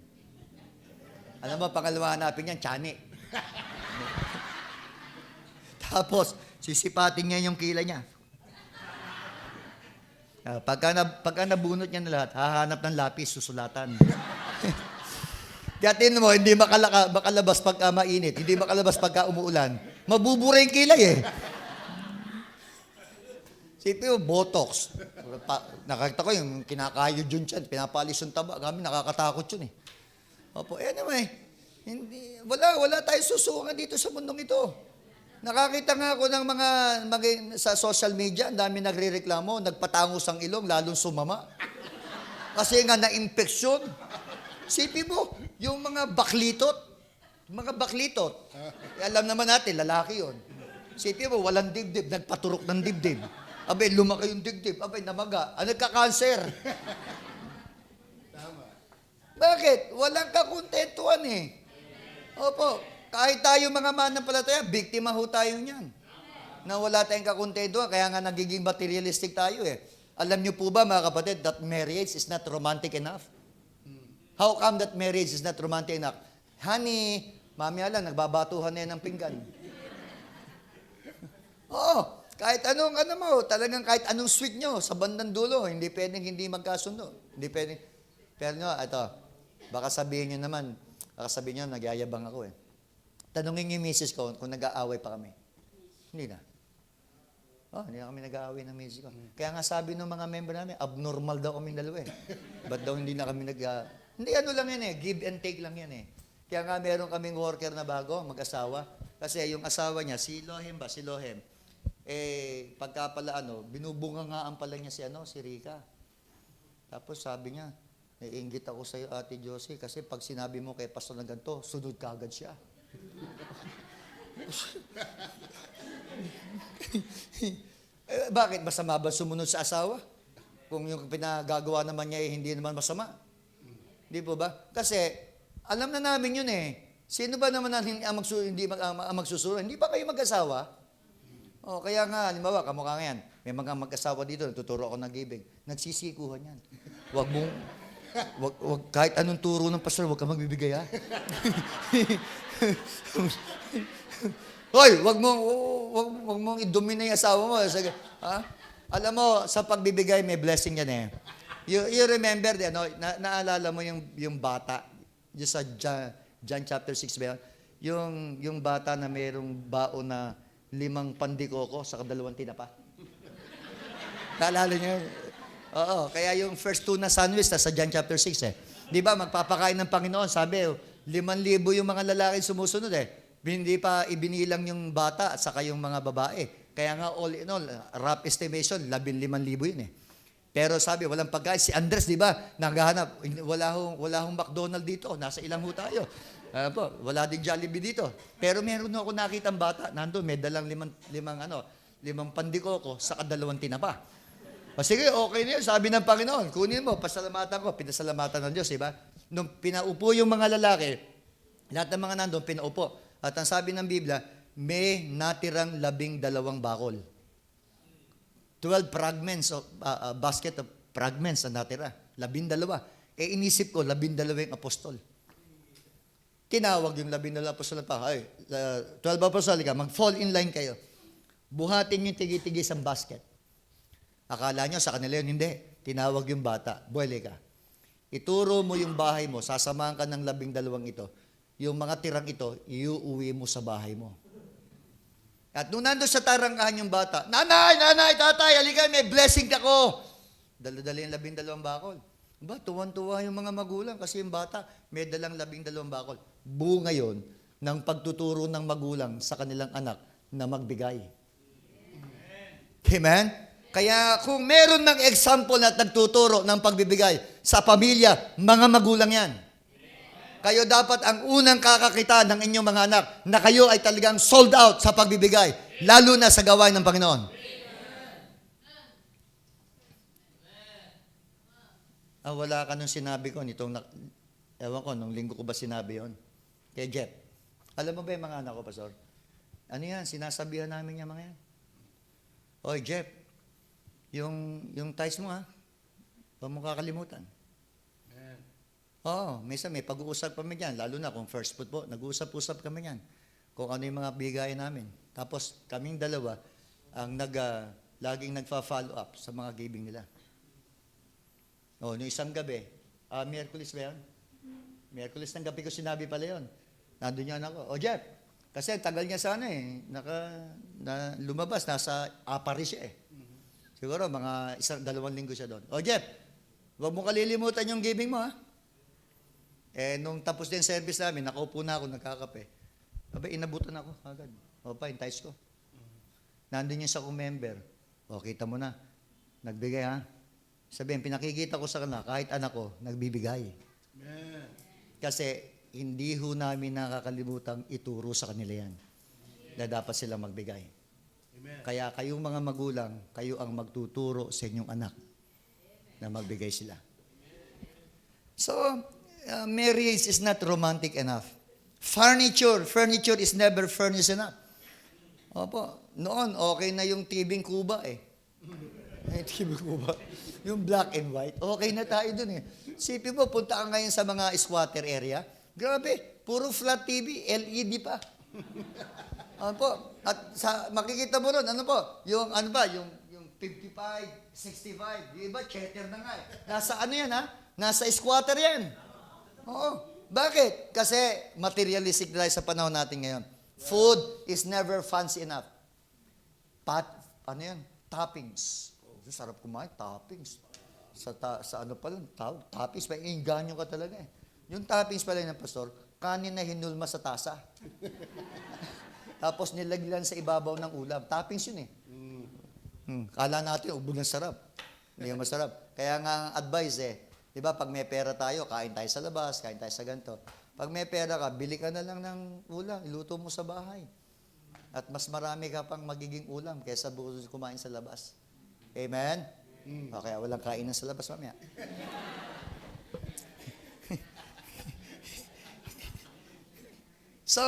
Alam mo, pangalawa hanapin yan, tiyanik. Tapos, Sisipatin niya yung kilay niya. Pagka nabunot niya na lahat, hahanap ng lapis, susulatan. Kaya tingnan mo, hindi makalabas pagka mainit, hindi makalabas pagka umuulan. Mabubura yung kilay eh. Sipin mo, botox. Nakakita ko yung kinakayod yun dyan, pinapalis yung taba. Kami nakakatakot yun eh. Opo, anyway, wala tayong susukan dito sa mundong ito. Nakakita nga ako ng sa social media, ang dami nagre-reklamo, nagpatangos ang ilong, lalong sumama. Kasi nga na-infeksyon. Sipin mo, yung mga baklitot, alam naman natin, lalaki yun. Sipin mo, walang dibdib, nagpaturok ng dibdib. Abay, lumaki yung dibdib. Abay, namaga. Nagka-cancer. Tama. Bakit? Walang kakontentuhan eh. Opo. Kahit tayo mga manampalataya, biktima ho tayo niyan. Na wala tayong kakontentuhan, kaya nga nagiging materialistic tayo eh. Alam niyo po ba mga kapatid, that marriage is not romantic enough? How come that marriage is not romantic enough? Honey, mami lang, nagbabatuhan na yan ng pinggan. Oo. Kahit anong talagang kahit anong sweet nyo sa bandang dulo, hindi pwedeng hindi magkasundo. Hindi pwedeng. Pero ito, baka sabihin nyo, nagyayabang ako eh. Tanungin yung misis ko kung nag-aaway pa kami. Hindi na. Hindi na kami nag-aaway ng misis ko. Kaya nga sabi ng mga member namin, abnormal daw kaming dalawa eh. Ba't daw hindi na kami Hindi, lang yan eh. Give and take lang yan eh. Kaya nga meron kaming worker na bago, mag-asawa. Kasi yung asawa niya, si Lohem, pagka pala binubungangaan pala niya si Rica. Tapos sabi niya, naiinggit ako sa iyo, Ate Josie, kasi pag sinabi mo kay pastor na ganito, sunod ka agad siya. Bakit? Masama ba sumunod sa asawa? Kung yung pinagagawa naman niya hindi naman masama. Di po ba? Kasi, alam na namin yun eh. Sino ba naman hindi magsusunod? Hindi ba kayo mag-asawa? Kaya nga, halimbawa, kamukha nga yan. May mga mag-asawa dito, natuturo ako ng giving. Nagsisikuhan yan. Wag kahit anong turo ng pastor, wag ka magbibigay ha. Hoy, wag mong i-domine yung asawa mo. Ha? Alam mo, sa pagbibigay, may blessing yan eh. You remember, naalala mo yung bata, yung sa John chapter 6 ba yun? Yung bata na mayroong baon na 5 pandikoko sa 2 tinapa. Naalala niyo? Oo, kaya yung first 2 na sandwich sa John chapter 6 eh. Di ba, magpapakain ng Panginoon, sabi, 5,000 yung mga lalaki sumusunod eh. Hindi pa ibinilang yung bata at saka yung mga babae. Kaya nga all in all, rough estimation, 15,000 yun eh. Pero sabi, walang pagkain. Si Andres, di ba, naghahanap, wala hong McDonald dito, nasa ilang ho tayo. Wala ding Jollibee dito. Pero meron ako nakitang bata, nandun, may dalang 5 pandikoko sa 2 tinapa. Sige, okay na yun. Sabi ng Panginoon, kunin mo, pasalamatan ko, pinasalamatan ng Diyos, diba? Nung pinaupo yung mga lalaki, lahat ng mga nandun, pinaupo. At ang sabi ng Biblia, may natirang 12 bakol. 12 fragments of, basket of fragments ang natira. 12. Inisip ko, 12 yung apostol. Tinawag yung 12 apostol pa, 12 apostol ka, mag-fall in line kayo. Buhatin yung tigi-tigi sa basket. Akala nyo sa kanila yun, hindi. Tinawag yung bata, buwele ka. Ituro mo yung bahay mo, sasamahan ka ng 12 ito. Yung mga tirang ito, iuwi mo sa bahay mo. At nung nandun sa tarangkahan yung bata, Nanay, tatay, halika, may blessing ako. Dala-dala yung 12 bakol. Ba, tuwan-tuwa yung mga magulang kasi yung bata, may dalang 12 bakol. Bunga yun ng pagtuturo ng magulang sa kanilang anak na magbigay. Amen? Kaya kung meron ng example na nagtuturo ng pagbibigay sa pamilya, mga magulang yan. Kayo dapat ang unang kakakita ng inyong mga anak na kayo ay talagang sold out sa pagbibigay, lalo na sa gawain ng Panginoon. Wala ka nung sinabi ko, ewan ko, nung linggo ko ba sinabi yon? Kay Jeff. Alam mo ba yung mga anak ko, Pastor? Ano yan? Sinasabihan namin yung mga yan. Oy, Jeff, yung ties mo huwag mo kakalimutan. Minsan may pag-uusap kami dyan, lalo na kung first foot po, nag-uusap-usap kami yan. Kung ano yung mga bigayan namin. Tapos kaming dalawa, ang laging nagfa-follow up sa mga giving nila. O, no isang gabi, Miyerkules ba yun? Miyerkules ng gabi ko sinabi pala yun. Nandun yan ako. O, Jeff, kasi tagal niya sana lumabas, nasa Apari siya eh. Siguro, mga 1-2 linggo siya doon. O, Jeff, huwag mo kalilimutan yung giving mo, ha? Nung tapos din service namin, nakaupo na ako, nagkakape. Abay, inabutan ako agad. O, pa, yung tithes ko. Nandun yung sa member. O, kita mo na. Nagbigay, ha? Sabihin, pinakikita ko sa kanila, kahit anak ko, nagbibigay. Amen. Kasi, hindi ho namin nakakalimutang ituro sa kanila yan. Na dapat sila magbigay. Amen. Kaya kayong mga magulang, kayo ang magtuturo sa inyong anak na magbigay sila. So, marriage is not romantic enough. Furniture is never furnished enough. Opo, noon, okay na yung TV Cuba eh. TV Cuba. Yung black and white, okay na tayo dun eh. Sipin mo, punta ka ngayon sa mga squatter area, grabe, puro flat TV, LED pa. Ano po? At makikita mo ron, ano po? Yung 55, 65, yung iba, cheddar na nga eh. Nasa ano yan ha? Nasa squatter yan. Oo. Bakit? Kasi materialistic tayo sa panahon natin ngayon. Food is never fancy enough. Ano yan? Toppings. Sarap kumain, toppings. Sa ano pa lang, toppings, may inganyo ka talaga eh. Yung toppings pala ng pastor, kanin na hinulma sa tasa. Tapos nilagyan sa ibabaw ng ulam. Toppings yun eh. Kala natin, ubo ng sarap. Hindi masarap. Kaya nga ang advice eh, di ba, pag may pera tayo, kain tayo sa labas, kain tayo sa ganito. Pag may pera ka, bili ka na lang ng ulam, iluto mo sa bahay. At mas marami ka pang magiging ulam kaysa kumain sa labas. Amen? Kaya walang kainan sa labas mamaya. So,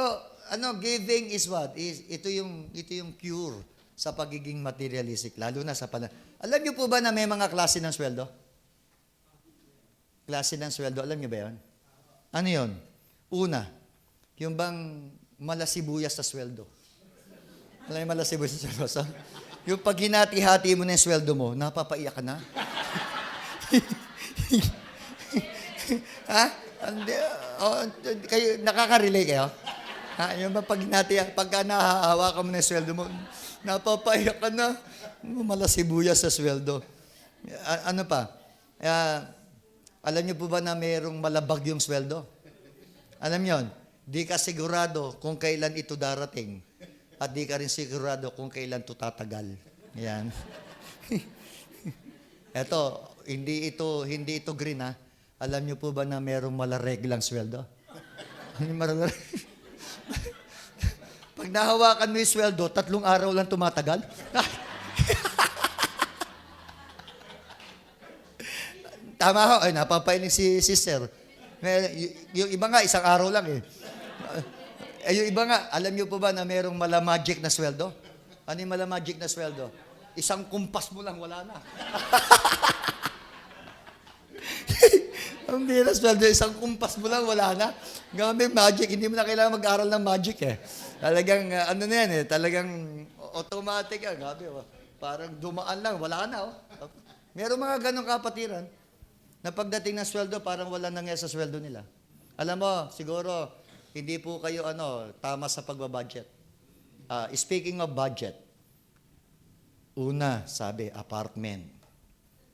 giving is what? Ito yung cure sa pagiging materialistic, lalo na sa Alam niyo po ba na may mga klase ng sweldo? Klase ng sweldo, alam niyo ba 'yon? Ano 'yon? Una, yung bang malasibuyas sa sweldo. Alam niyo malasibuyas sa sweldo? So, yung pag hinati-hati mo na yung sweldo mo, napapaiyak ka na? Ha? Kayo, nakaka-relate kayo? Ha? Yung pag pagka nahahawakan mo na yung sweldo mo, napapaiyak ka na. Malasibuyas sa sweldo. Ano pa? Alam niyo po ba na mayroong malabag yung sweldo? Alam niyo yun? Di ka sigurado kung kailan ito darating. At di ka rin sigurado kung kailan ito tatagal. Yan. Hindi ito green ha. Alam niyo po ba na mayroong malareglang sweldo? Pag nahawakan mo yung sweldo, 3 araw lang tumatagal. Tama ho, ay napapailing si sister. Yung iba nga, 1 araw lang eh. Yung iba nga, alam niyo po ba na mayroong malamagic na sweldo? Ano yung malamagic na sweldo? 1 kumpas mo lang, wala na. Ang bira sweldo, 1 kumpas mo lang, wala na. Gamit magic, hindi mo na kailangan mag-aral ng magic eh. Talagang, ano na yan eh, talagang automatic yan. Gabi, parang dumaan lang, wala na. Merong mga ganong kapatiran na pagdating ng sweldo, parang wala nangyari sa sweldo nila. Alam mo, siguro, hindi po kayo tama sa pagbabudget. Speaking of budget, una, sabi, apartment.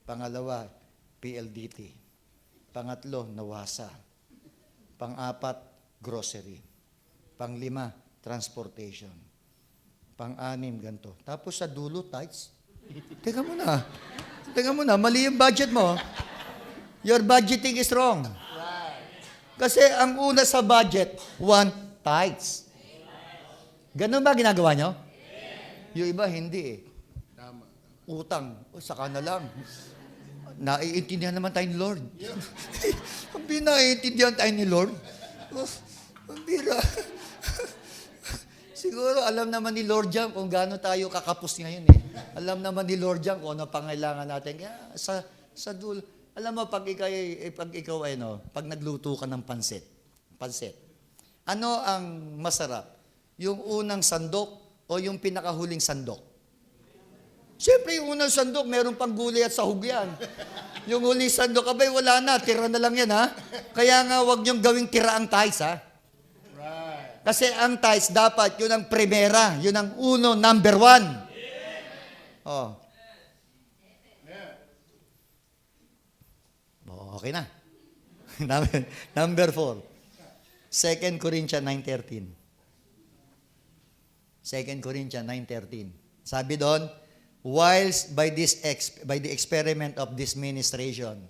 Pangalawa, PLDT. Pangatlo, nawasa. Pang-4, grocery. Pang-5, transportation. Pang-6, ganito. Tapos sa dulo, tithes. Teka muna, mali yung budget mo. Your budgeting is wrong. Kasi ang una sa budget, 1, tithes. Ganun ba ginagawa nyo? Yung iba, hindi eh. Utang, saka na lang. Naiintindihan naman tayo ni Lord. Ang naiintindihan tayo ni Lord. Ang bira. Siguro alam naman ni Lord yan kung gaano tayo kakapos ngayon eh. Alam naman ni Lord yan kung ano pangailangan natin. Kaya sa dulo, alam mo, pag ikaw ay, pag nagluto ka ng pansit, ano ang masarap? Yung unang sandok o yung pinakahuling sandok? Siyempre, yung unang sandok, meron pang gulay at sahog yan. Yung huling sandok, abay, wala na. Tira na lang yan, ha? Kaya nga, huwag niyong gawing tira ang tithes, ha? Kasi ang tithes, dapat, yun ang primera. Yun ang uno, number one. Oh. Okay na. Number 4. 2 Corinthians 9:13. 2 Corinthians 9:13. Sabi doon, whilst by the experiment of this ministration,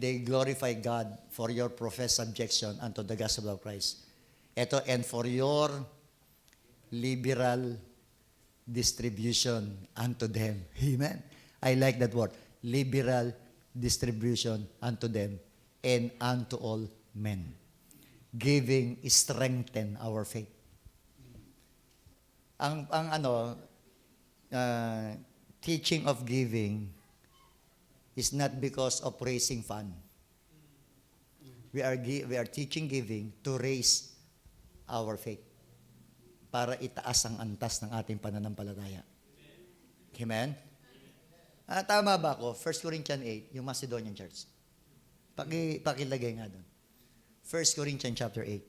they glorify God for your professed subjection unto the gospel of Christ. Ito, and for your liberal distribution unto them. Amen. I like that word. Liberal distribution unto them and unto all men. Giving strengthen our faith. Ang teaching of giving is not because of raising fund. We are teaching giving to raise our faith para itaas ang antas ng ating pananampalataya. Amen? Tama ba ako? 1 Corinthians 8, yung Macedonian church. Pakilagay nga doon. 1 Corinthians chapter 8.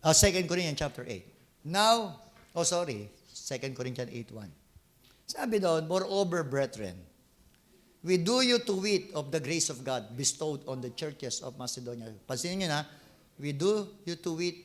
2 Corinthians chapter 8. Now, 2 Corinthians 8:1. Sabi doon, moreover, brethren, we do you to wit of the grace of God bestowed on the churches of Macedonia. Pansinin nyo na, we do you to wit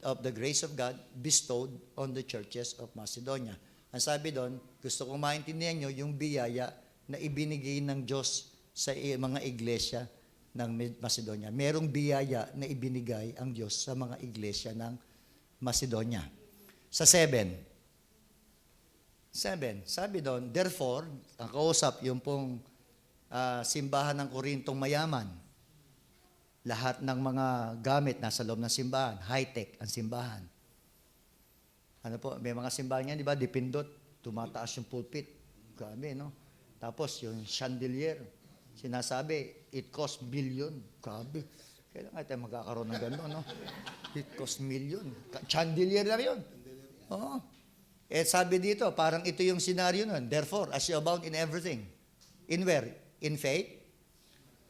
of the grace of God bestowed on the churches of Macedonia. Ang sabi doon, gusto kong maintindihan nyo yung biyaya na ibinigay ng Diyos sa mga iglesia ng Macedonia. Merong biyaya na ibinigay ang Diyos sa mga iglesia ng Macedonia. Sa 7, sabi doon, therefore, ang kausap, yung pong simbahan ng Korintong mayaman, lahat ng mga gamit nasa loob ng simbahan, high-tech ang simbahan. Ano po, may mga simbahan yan, di ba, dipindot, tumataas yung pulpit. Grabe, no? Tapos yung chandelier, sinasabi, it costs billion. Grabe. Kailangan tayo magkakaroon ng gano'n, no? It costs million. Chandelier lang yun. Oo. Sabi dito, parang ito yung senaryo nun. Therefore, as you abound in everything. In where? In faith,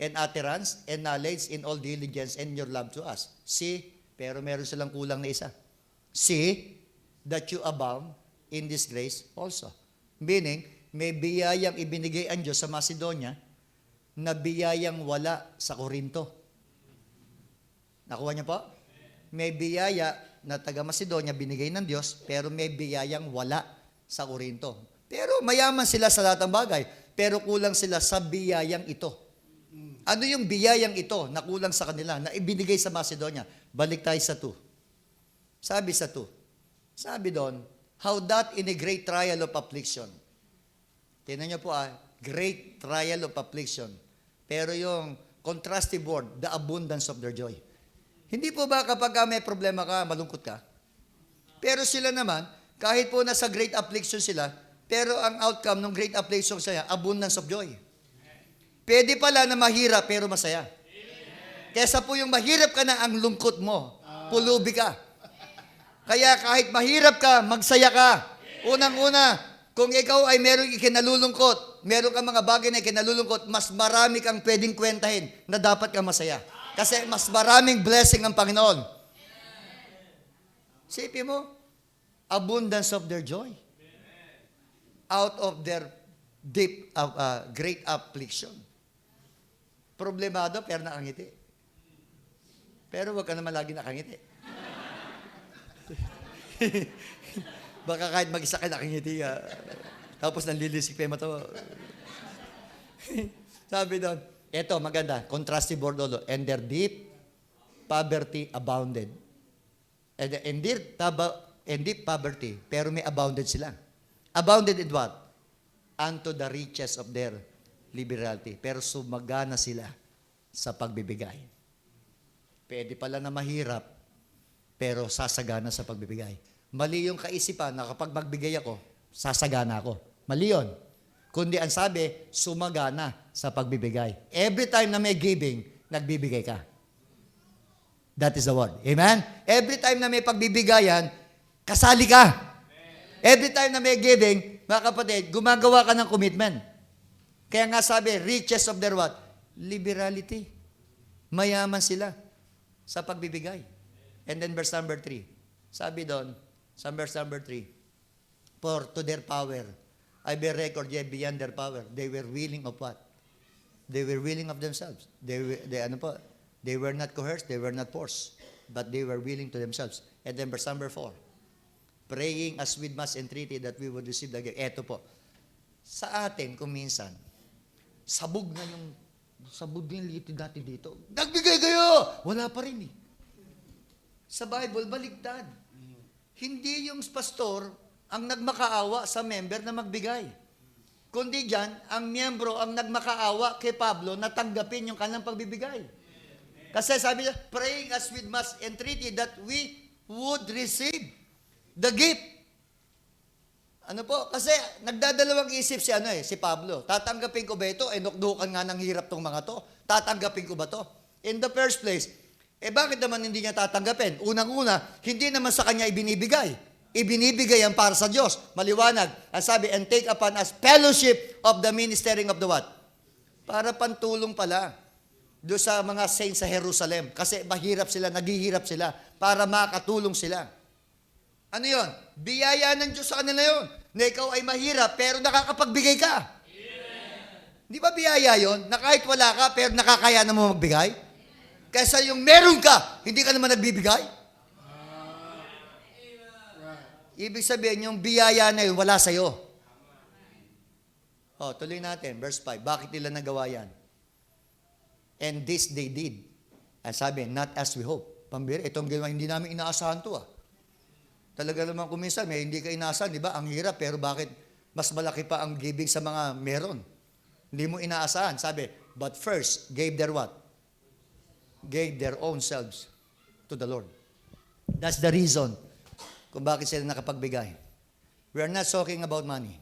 and utterance, and knowledge, in all diligence, and your love to us. See, pero meron silang kulang na isa. See, that you abound in this grace also. Meaning, may biyayang ibinigay ang Diyos sa Macedonia na biyayang wala sa Korinto. Nakuha niyo po? May biyaya na taga-Macedonia binigay ng Diyos, pero may biyayang wala sa Korinto. Pero mayaman sila sa lahat ng bagay, pero kulang sila sa biyayang ito. Ano yung biyayang ito na kulang sa kanila, na ibinigay sa Macedonia? Balik tayo sa 2. Sabi sa 2. Sabi doon, how that in a great trial of affliction. Tingnan niyo po great trial of affliction. Pero yung contrastive word, the abundance of their joy. Hindi po ba kapag may problema ka, malungkot ka? Pero sila naman, kahit po nasa great affliction sila, pero ang outcome ng great affliction sila, abundance of joy. Pwede pala na mahirap pero masaya. Kesa po yung mahirap ka na ang lungkot mo, pulubi ka. Kaya kahit mahirap ka, magsaya ka. Unang-una, kung ikaw ay merong ikinalulungkot, meron kang mga bagay na ikinalulungkot, mas marami kang pwedeng kwentahin na dapat kang masaya. Kasi mas maraming blessing ang Panginoon. Sipin mo, abundance of their joy. Out of their deep, great affliction. Problemado, pero nakangiti. Pero wag ka naman lagi nakangiti. Baka kahit mag-isa ka nakangiti ka. Tapos nanlilisik pa yung mata mo. Sabi doon, eto maganda, contrastive word lolo. And their deep poverty abounded. And deep poverty, pero may abounded sila. Abounded in what? Unto the riches of their liberality. Pero sumagana sila sa pagbibigay. Pwede pala na mahirap, pero sasagana sa pagbibigay. Mali yung kaisipan na kapag magbigay ako, sasagana ako. Mali yun. Kundi ang sabi, sumagana sa pagbibigay. Every time na may giving, nagbibigay ka. That is the word. Amen? Every time na may pagbibigayan, Kasali ka. Every time na may giving, mga kapatid, gumagawa ka ng commitment. Kaya nga sabi, riches of their what? Liberality. Mayaman sila sa pagbibigay. And then verse number 3. Sabi doon, sa verse number 3, for to their power, I bear record, yet beyond their power, they were willing of what? They were willing of themselves. They were not coerced, they were not forced, but they were willing to themselves. And then verse number 4, praying as with much entreaty that we would receive the gift. Eto po, sa atin, kung minsan, sabog na yung litid natin dito. Nagbigay kayo! Wala pa rin eh. Sa Bible, baligtad. Hindi yung pastor ang nagmakaawa sa member na magbigay. Kundi dyan, ang miyembro ang nagmakaawa kay Pablo na tanggapin yung kanyang pagbibigay. Kasi sabi niya, praying as with much entreaty that we would receive the gift. Ano po? Kasi nagdadalawang isip si Pablo. Tatanggapin ko ba ito? Nukdukan nga ng hirap tong mga to. Tatanggapin ko ba to? In the first place, bakit naman hindi niya tatanggapin? Unang-una, hindi naman sa kanya ibinibigay. Ibinibigay ang para sa Diyos. Maliwanag. Ang sabi, and take upon us fellowship of the ministering of the what? Para pantulong pala doon sa mga saints sa Jerusalem. Kasi mahirap sila, naghihirap sila para makatulong sila. Ano yon? Biyaya ng Diyos sa kanila yun. Na ikaw ay mahirap pero nakakapagbigay ka. Yeah. Di ba biyaya yon? Na kahit wala ka pero nakakayanan mo magbigay? Kaysa yung meron ka, hindi ka naman nagbibigay? Ibig sabihin, yung biyaya na yun, wala sa'yo. Tuloy natin, verse 5. Bakit nila nagawa yan? And this they did. Ang sabi, not as we hope. Pambira, itong ginawa, hindi namin inaasahan to Talaga naman kuminsan, hindi ka inaasahan, di ba? Ang hirap, pero bakit mas malaki pa ang giving sa mga meron? Hindi mo inaasahan. Sabi, but first, gave their what? Gave their own selves to the Lord. That's the reason kung bakit sila nakapagbigay. We are not talking about money,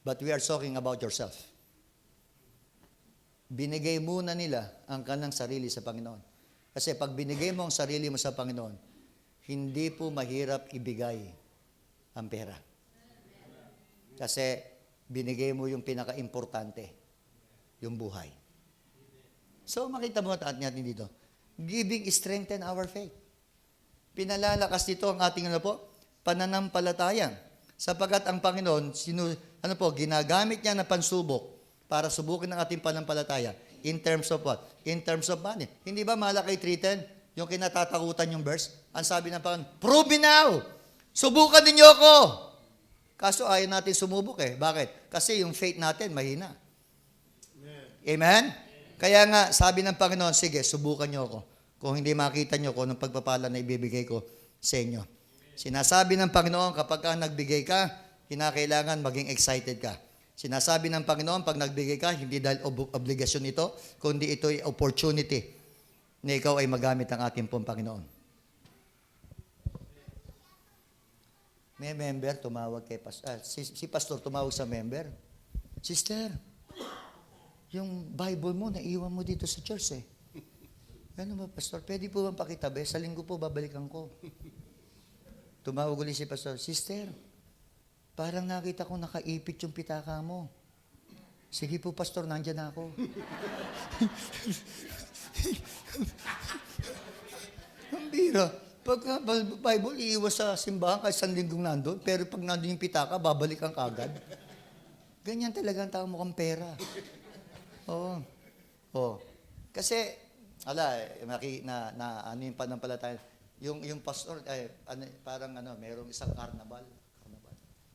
but we are talking about yourself. Binigay muna nila ang kanilang sarili sa Panginoon. Kasi pag binigay mo ang sarili mo sa Panginoon, hindi po mahirap ibigay ang pera. Kasi binigay mo yung pinaka-importante, yung buhay. So makita mo natin dito, giving strengthen our faith. Pinalalakas dito ang ating pananampalataya. Sapagkat ang Panginoon, ginagamit niya na pansubok para subukin ang ating pananampalataya. In terms of what? In terms of money. Hindi ba Malakay 3:10? Yung kinatatakutan yung verse? Ang sabi ng Panginoon, prove me now! Subukan ninyo ako! Kaso ayaw natin sumubok Bakit? Kasi yung faith natin mahina. Amen? Kaya nga, sabi ng Panginoon, sige, subukan nyo ako. Kung hindi makita nyo kung anong pagpapala na ibibigay ko sa inyo. Sinasabi ng Panginoon, kapag ka nagbigay ka, kinakailangan maging excited ka. Sinasabi ng Panginoon, pag nagbigay ka, hindi dahil obligasyon ito, kundi ito ay opportunity na ikaw ay magamit ang ating pong Panginoon. May member, tumawag kay pastor. Si pastor tumawag sa member. Sister, yung Bible mo, naiwan mo dito sa church Ano ba, pastor? Pwede po bang pakitabi? Sa linggo po, babalikan ko. Tumawag ulit si pastor, sister, parang nakita ko nakaipit yung pitaka mo. Sige po, pastor, nandyan ako. Ang bira. Pag Bible, iiwas sa simbahan kahit sa linggong nandun, pero pag nandun yung pitaka, babalikan kagad. Ganyan talaga ang tao mukhang pera. Kasi, ano yung panampalataya, yung pastor, mayroong isang carnival.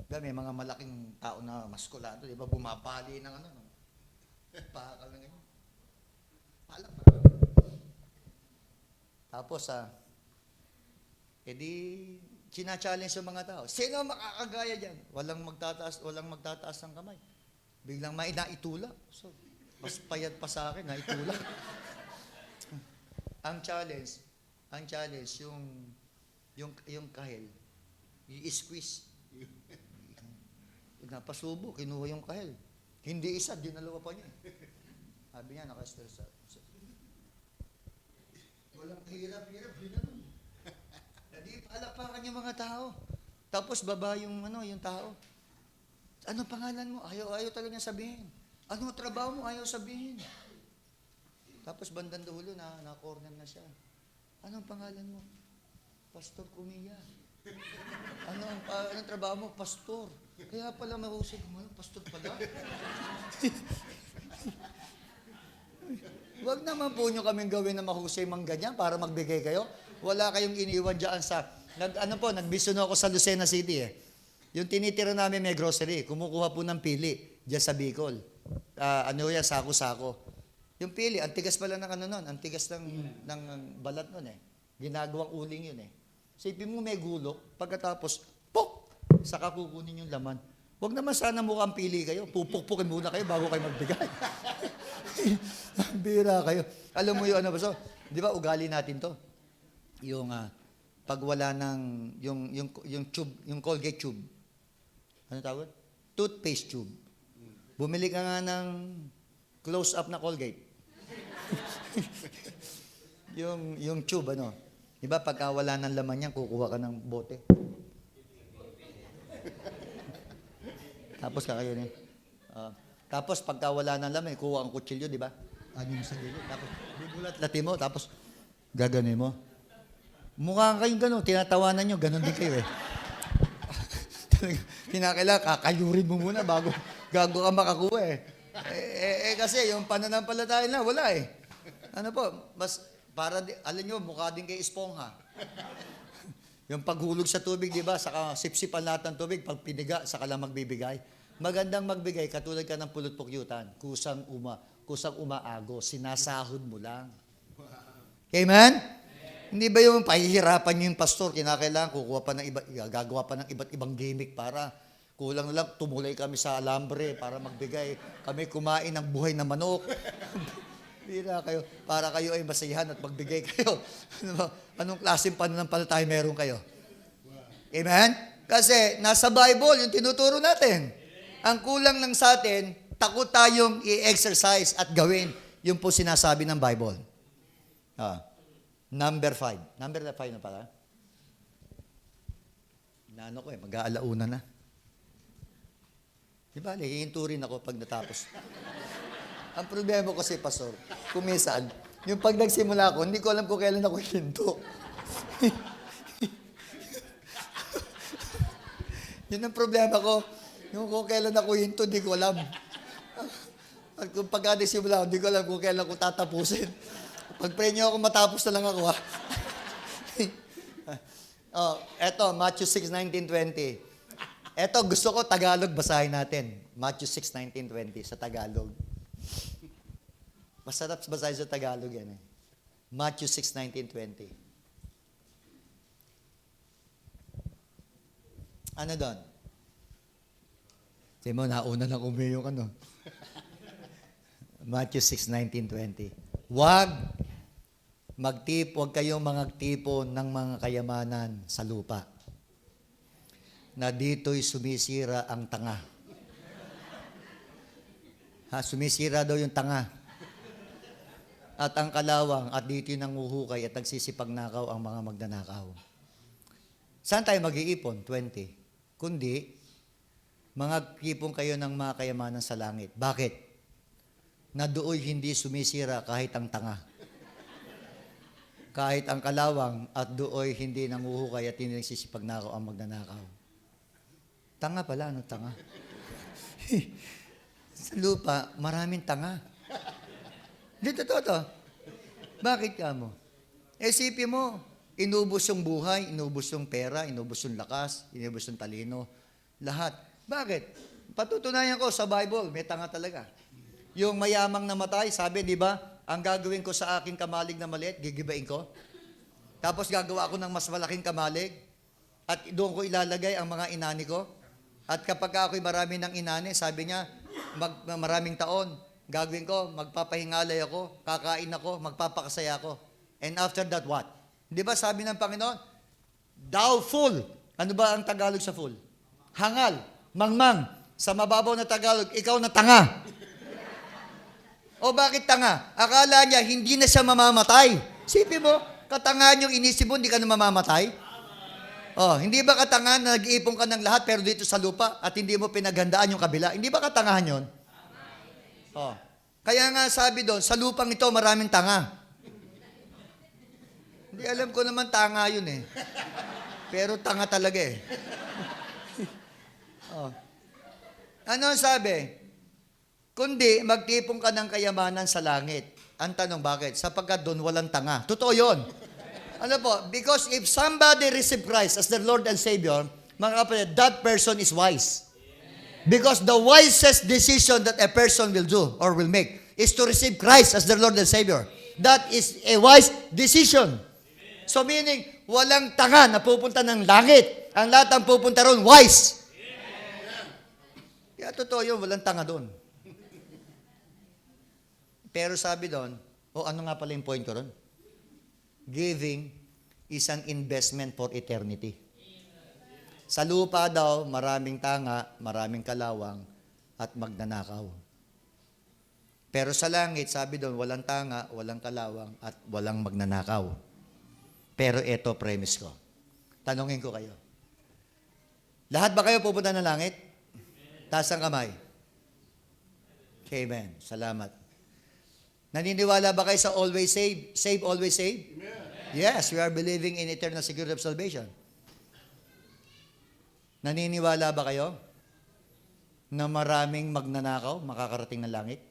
May mga malaking tao na maskulado, di ba, bumabali ng pakakal ng ganyan. Palak. Tapos, china-challenge yung mga tao. Sino makakagaya dyan? Walang magtataas ng kamay. Biglang may naitulak. So, mas payat pa sa akin, naitulak. Ang challenge, yung kahel, i-squeeze. Napasubo, kinuha yung kahel. Hindi isa, dinalawa pa niya. Sabi niya, naka-stress. Walang hirap, ginanon. Hindi Alapakan yung mga tao. Tapos baba yung yung tao. Ano pangalan mo? Ayaw talaga niya sabihin. Ano trabaho mo? Ayaw sabihin. Tapos bandang dulo na-corner na siya. Anong pangalan mo? Pastor Kumiya. Anong trabaho mo? Pastor. Kaya pala mahusay mo, pastor pala. Huwag naman po nyo kaming gawin na mahusay mang ganyan para magbigay kayo. Wala kayong iniwan dyan sa... Nagbisono ako sa Lucena City eh. Yung tinitira namin may grocery, kumukuha po ng pili dyan sa Bicol. Yan, sako-sako. Yung pili, ang tigas pala ng ang tigas ng balat nun eh. Ginagawang uling yun eh. Sipin mo may gulok, pagkatapos, pok! Saka kukunin yung laman. Huwag naman sana mukhang pili kayo. Pupukpukin muna kayo bago kayo magbigay. Bira kayo. Alam mo yun, so, di ba ugali natin to? Yung pag wala ng, yung tube, yung Colgate tube. Ano tawag? Toothpaste tube. Bumili ka nga ng close-up na Colgate. yung tube, Di ba pagka wala ng laman yan, kukuha ka ng bote. Tapos kakayo tapos pagka wala ng laman, kuha ang kutsilyo, di ba? Yung sa gilid. Tapos bubulat-lati mo, tapos gaganin mo. Mukha kayong gano'n, tinatawanan nyo, gano'n din kayo eh. Kinakailangan, kakayurin mo muna bago gago ka makakuha eh. Kasi yung pananampalataya na, wala eh. Alam nyo, mukha din kay espongha. Yung paghulog sa tubig, di ba? Saka sipsipan lahat ng tubig, pag piniga, saka lang magbibigay. Magandang magbigay, katulad ka ng pulot-pukyutan. Kusang umaago, sinasahod mo lang. Amen? Hindi ba yung pahihirapan nyo yung pastor, kinakailangan gagawa pa ng iba't ibang gimmick para kulang na lang, tumulay kami sa alambre para magbigay. Kami kumain ng buhay na manok. Bira kayo. Para kayo ay masayahan at magbigay kayo. Anong klaseng pananampalataya meron kayo? Amen? Kasi nasa Bible, yung tinuturo natin. Ang kulang lang sa atin, takot tayong i-exercise at gawin. Yung po sinasabi ng Bible. Number 5. Number 5 na pala. Mag-aalauna na. Di ba, hihinto rin ako pag natapos. Ang problema ko kasi, Pastor, kumisan, yung pag nagsimula ako, hindi ko alam kung kailan ako hinto. Yun ang problema ko. Yung kung kailan ako hinto, hindi ko alam. At kung pag nagsimula ako, hindi ko alam kung kailan ko tatapusin. Pag-pray niyo ako, matapos na lang ako, ha? Eto, Matthew 6:19-20. Eto, gusto ko Tagalog, basahin natin. Matthew 6:19-20 sa Tagalog. Masarap basahin sa Tagalog yan eh. Matthew 6:19-20. Ano doon? Sige mo, nauna lang umiyo ka, no? Matthew 6:19-20. Huwag kayong magtipo ng mga kayamanan sa lupa, na dito'y sumisira ang tanga. Sumisira daw yung tanga. At ang kalawang, at dito'y nanguhukay at nagsisipagnakaw ang mga magnanakaw. Saan tayo mag-iipon? 20. Kundi, magtipon kayo ng mga kayamanan sa langit. Bakit? Na dooy hindi sumisira kahit ang tanga. Kahit ang kalawang, at dooy hindi nanguhukay at hindi nagsisipagnakaw ang magnanakaw. Tanga pala, tanga? Sa lupa, maraming tanga. Di totoo to. Bakit ka mo? Isipin mo, inubos yung buhay, inubos yung pera, inubos yung lakas, inubos yung talino, lahat. Bakit? Patutunayan ko sa Bible, may tanga talaga. Yung mayamang namatay, sabi, di ba, ang gagawin ko sa aking kamalig na maliit, gigibain ko. Tapos gagawa ako ng mas malaking kamalig, at doon ko ilalagay ang mga inani ko. At kapag ako'y marami ng inani, sabi niya, maraming taon, gagawin ko, magpapahingalay ako, kakain ako, magpapakasaya ako. And after that, what? Di ba sabi ng Panginoon, thou fool. Ano ba ang Tagalog sa fool? Hangal, mangmang. Sa mababaw na Tagalog, ikaw na tanga. O bakit tanga? Akala niya, hindi na siya mamamatay. Sipin mo, katangahan yung inisip mo, hindi ka na mamamatay. Oh, hindi ba katangahan na nag-iipon ka ng lahat pero dito sa lupa at hindi mo pinaghandaan yung kabila? Hindi ba katangahan yon? Oh. Kaya nga sabi doon, sa lupang ito maraming tanga. Hindi alam ko naman tanga yun eh. Pero tanga talaga eh. Oh. Ano ang sabi? Kundi magtipon ka ng kayamanan sa langit. Ang tanong, bakit? Sapagkat doon walang tanga. Totoo yun. Ano po? Because if somebody receive Christ as their Lord and Savior, mga kapatid, that person is wise. Because the wisest decision that a person will do or will make is to receive Christ as their Lord and Savior. That is a wise decision. So meaning, walang tanga na pupunta ng langit. Ang lahat ang pupunta ron, wise. Kaya totoo yun, walang tanga doon. Pero sabi doon, ano nga pala yung point ko ron? Giving is an investment for eternity. Sa lupa daw, maraming tanga, maraming kalawang, at magnanakaw. Pero sa langit, sabi doon, walang tanga, walang kalawang, at walang magnanakaw. Pero ito, premise ko. Tanungin ko kayo. Lahat ba kayo pupunta ng langit? Taas ang kamay. Amen. Salamat. Naniniwala ba kayo sa always save? Save, always save? Amen. Yes, we are believing in eternal security of salvation. Naniniwala ba kayo na maraming magnanakaw makakarating ng langit?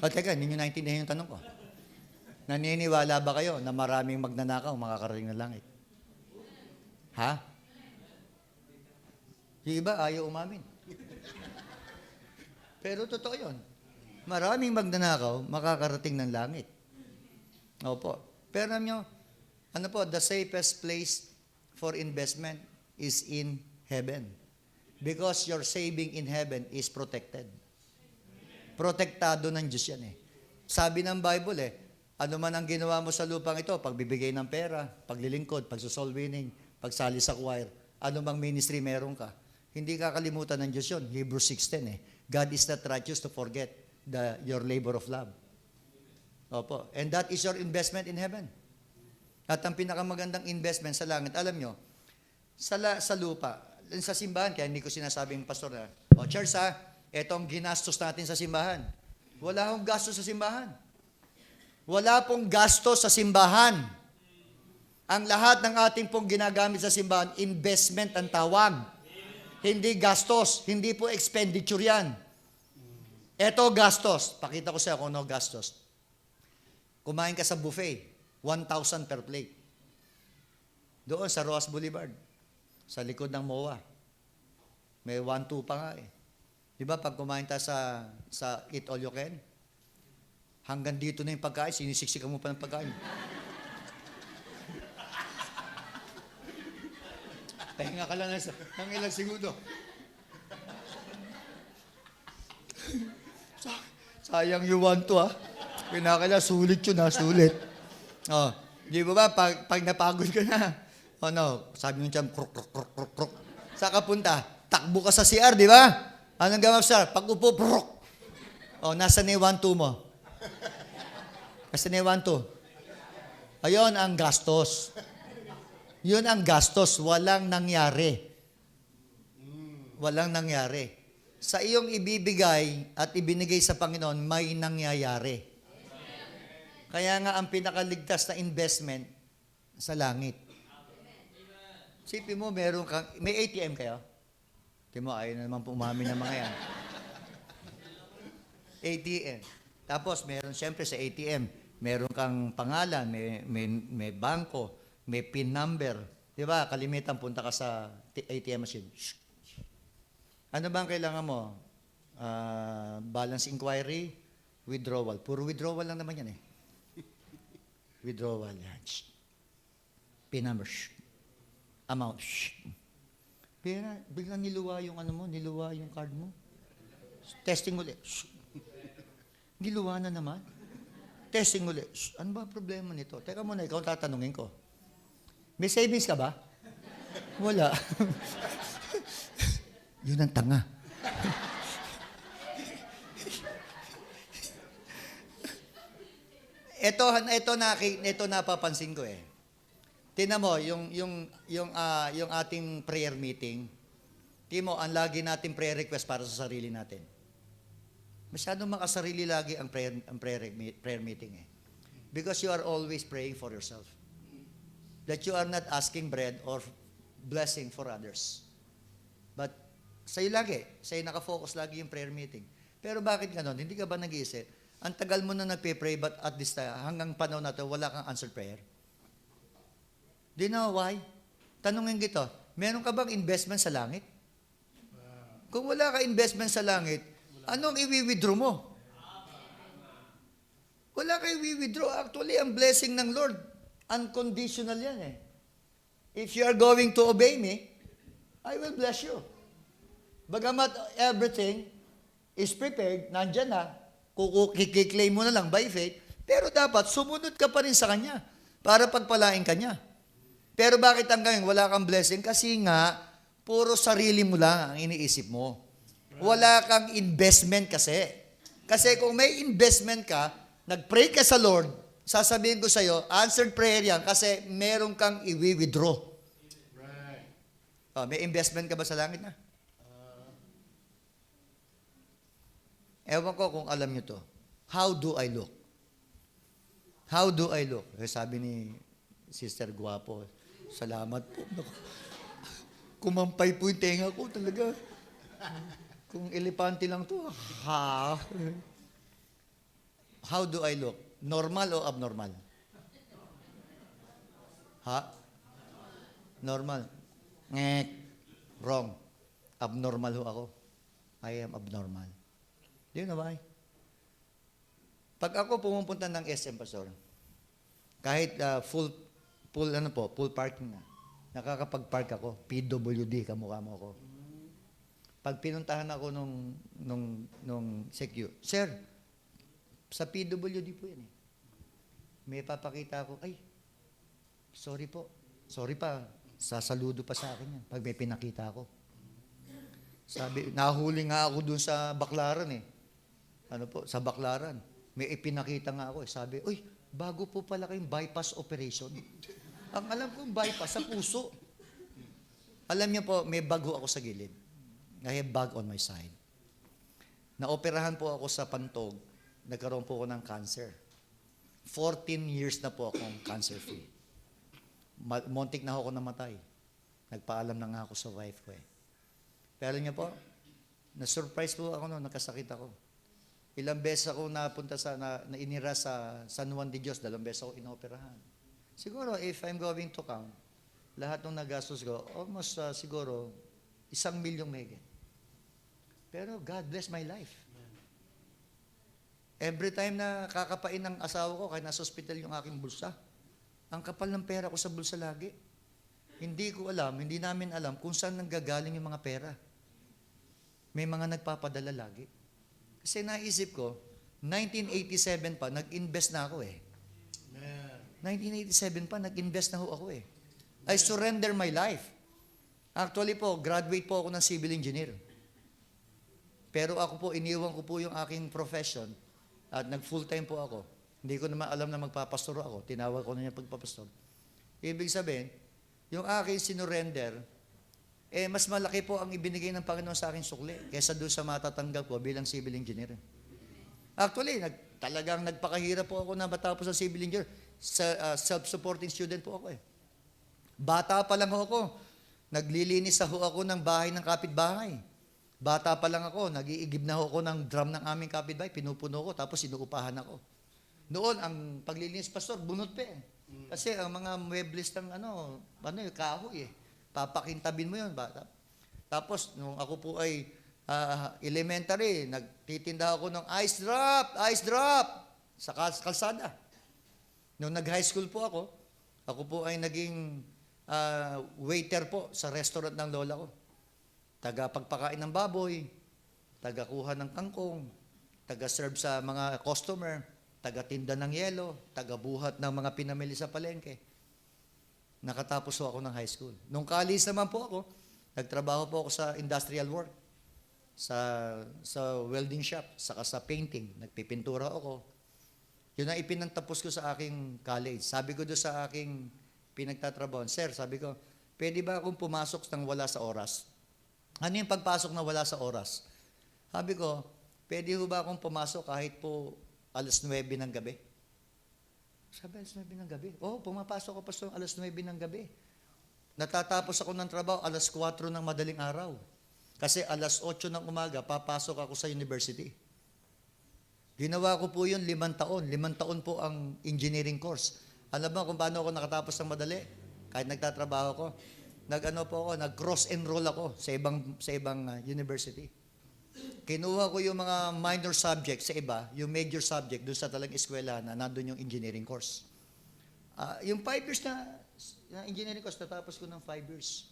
Teka, hindi nyo naintindihan yung tanong ko. Naniniwala ba kayo na maraming magnanakaw makakarating ng langit? Ha? Yung iba, ayaw umamin. Pero totoo yun. Maraming magnanakaw makakarating ng langit. Opo. Pero alam nyo, the safest place for investment is in heaven. Because your saving in heaven is protected. Protektado ng Diyos yan eh. Sabi ng Bible ano man ang ginawa mo sa lupang ito, pagbibigay ng pera, paglilingkod, pagsosoul winning, pagsali sa choir, ano mang ministry meron ka, hindi kakalimutan ng Diyos yun. Hebrews 6:10 God is not righteous to forget your labor of love. Opo. And that is your investment in heaven. At ang pinakamagandang investment sa langit, alam nyo, sa lupa, sa simbahan, kaya hindi ko sinasabing pastor na, church etong ginastos natin sa simbahan. Wala akong gastos sa simbahan. Wala pong gastos sa simbahan. Ang lahat ng ating pong ginagamit sa simbahan, investment ang tawag. Hindi gastos, hindi po expenditure yan. Eto gastos. Pakita ko sa iyo kung ano gastos. Kumain ka sa buffet, 1,000 per plate. Doon sa Roas Boulevard, sa likod ng MOA. May 1-2 pa nga eh. Di ba pag kumain ta sa Eat All You Can, hanggang dito na yung pagkain, sinisiksikan mo pa ng pagkain. Pahinga ka lang ng ilang segundo. Sayang you want to Pinakala, sulit yun sulit. Di ba pag napagod ka na, sabi mo dyan, kruk, kruk, kruk, kruk, kruk. Saan ka punta? Takbo ka sa CR, di ba? Anong gawin sa CR? Pag upo, kruk. Nasa na yung 1-2 mo? Nasa na yung 1-2? Ayun ang gastos. Yun ang gastos. Walang nangyari. Walang nangyari. Sa iyong ibibigay at ibinigay sa Panginoon, may nangyayari. Kaya nga ang pinakaligtas na investment sa langit. Sipin mo, may ATM kayo? Tingnan mo, ayaw na naman pumami ng mga yan. ATM. Tapos, siyempre sa ATM, meron kang pangalan, may bangko, may PIN number. Di ba? Kalimitan, punta ka sa ATM machine. Shh. Ano ba ang kailangan mo? Balance inquiry, withdrawal. Puro withdrawal lang naman yan Withdrawal. Shh. PIN number. Shh. Amount. Shh. Biglang niluwa yung niluwa yung card mo. Testing ulit. Shh. Niluwa na naman. Testing ulit. Shh. Ano ba problema nito? Teka muna, ikaw tatanungin ko. May savings ka ba? Wala. Yun ang tanga. Ito napapansin ko Tingnan mo, yung ating prayer meeting, tingnan mo, ang lagi nating prayer request para sa sarili natin. Masyadong makasarili lagi ang prayer meeting eh. Because you are always praying for yourself. That you are not asking bread or blessing for others. But sa'yo lagi, sa'yo nakafocus lagi yung prayer meeting. Pero bakit ganon? Hindi ka ba nag-iisip? Ang tagal mo na nagpe-pray, but at this time, hanggang panahon na to, wala kang answered prayer. Do you know why? Tanungin kita, meron ka bang investment sa langit? Kung wala ka investment sa langit, anong i-withdraw mo? Wala ka i-withdraw. Actually, ang blessing ng Lord, unconditional yan eh. If you are going to obey me, I will bless you. Bagamat everything is prepared, nandyan na, kikiklaim mo na lang by faith, pero dapat sumunod ka pa rin sa Kanya para pagpalain ka niya. Pero bakit hanggang wala kang blessing? Kasi nga, puro sarili mo lang ang iniisip mo. Wala kang investment kasi. Kasi kung may investment ka, nag-pray ka sa Lord, sasabihin ko sa iyo, answered prayer yan kasi meron kang i-withdraw. May investment ka ba sa langit na? Ewan ko kung alam nyo to. How do I look? How do I look? Sabi ni Sister Guapo, salamat po. Kumampay po yung tenga ko talaga. Kung elepante lang to, ha? How do I look? Normal o abnormal? Ha? Normal. Ngek. Wrong. Abnormal ho ako. I am abnormal. Do you know why? Pag ako pumupunta ng SM, Pastor, kahit full parking na, nakakapag-park ako, PWD, kamukha mo ako. Pag pinuntahan ako nung Secu, Sir, sa PWD po yan eh. May papakita ako, ay, sorry po. Sorry pa, sasaludo pa sa akin yan pag may pinakita ako. Sabi, nahuli nga ako dun sa Baklaran eh. Sa Baklaran. May ipinakita nga ako eh. Sabi, uy, bago po pala kayong bypass operation. Ang alam kong bypass, sa puso. Alam niyo po, may bago ako sa gilid. I have bag on my side. Naoperahan po ako sa pantog. Nagkaroon po ako ng cancer. 14 years na po akong cancer-free. Montik na ako namatay. Nagpaalam na nga ako sa wife ko eh. Pero niyo po, na-surprise po ako noon, nakasakit ako. Ilang beses ako napunta nainira sa San Juan de Dios, 2 beses ako inoperahan. Siguro, if I'm going to count, lahat ng nagastos ko, almost siguro, 1,000,000 mahigit. Pero God bless my life. Every time na kakapain ng asawa ko, kaya nasa hospital yung aking bulsa, ang kapal ng pera ko sa bulsa lagi. Hindi namin alam kung saan nanggagaling yung mga pera. May mga nagpapadala lagi. Kasi naisip ko, 1987 pa, nag-invest na ako eh. 1987 pa, nag-invest na ako eh. I surrender my life. Actually po, graduate po ako ng civil engineer. Pero ako po, iniwan ko po yung aking profession at nag-full time po ako. Hindi ko naman alam na magpapastor ako. Tinawag ko na niya pagpapastor. Ibig sabihin, yung aking sinurrender, mas malaki po ang ibinigay ng Panginoon sa aking sukli kaysa doon sa matatanggap ko bilang civil engineer. Actually, talagang nagpakahirap po ako na matapos sa civil engineer. Self-supporting student po ako eh. Bata pa lang ako, naglilinis ako ng bahay ng kapitbahay. Bata pa lang ako, nag-iigib na ako ng drum ng aming kapitbahay, pinupuno ko, tapos inuupahan ako. Noon, ang paglilinis, pastor, bunot pa eh. Kasi ang mga muebles ng kahoy eh. Papakintabin mo yun. Tapos, nung ako po ay elementary, nagtitinda ako ng ice drop, sa kalsada. Nung nag-high school po ako po ay naging waiter po sa restaurant ng lola ko. Taga-pagpakain ng baboy, taga-kuha ng kangkong, taga-serve sa mga customer, taga-tinda ng yelo, taga-buhat ng mga pinamili sa palengke. Nakatapos po ako ng high school. Nung college naman po ako, nagtrabaho po ako sa industrial work, sa welding shop, saka sa painting. Nagpipintura ako. Yun ang ipinantapos ko sa aking college. Sabi ko doon sa aking pinagtatrabaho. Sir, sabi ko, pwede ba akong pumasok ng wala sa oras? Ano yung pagpasok na wala sa oras? Sabi ko, pwede ho ba akong pumasok kahit po alas 9 ng gabi? Sabi, alas 9 ng gabi? Oo, pumapasok ako pa alas 9 ng gabi. Natatapos ako ng trabaho alas 4 ng madaling araw. Kasi alas 8 ng umaga, papasok ako sa university. Ginawa ko po yun 5 taon. 5 taon po ang engineering course. Alam mo kung paano ako nakatapos ng madali? Kahit nagtatrabaho ko. Nag-cross enroll ako sa ibang university. Kinuha ko yung mga minor subject sa iba, yung major subject doon sa talagang eskwela na nandun yung engineering course. Yung 5 years na engineering course, natapos ko ng 5 years.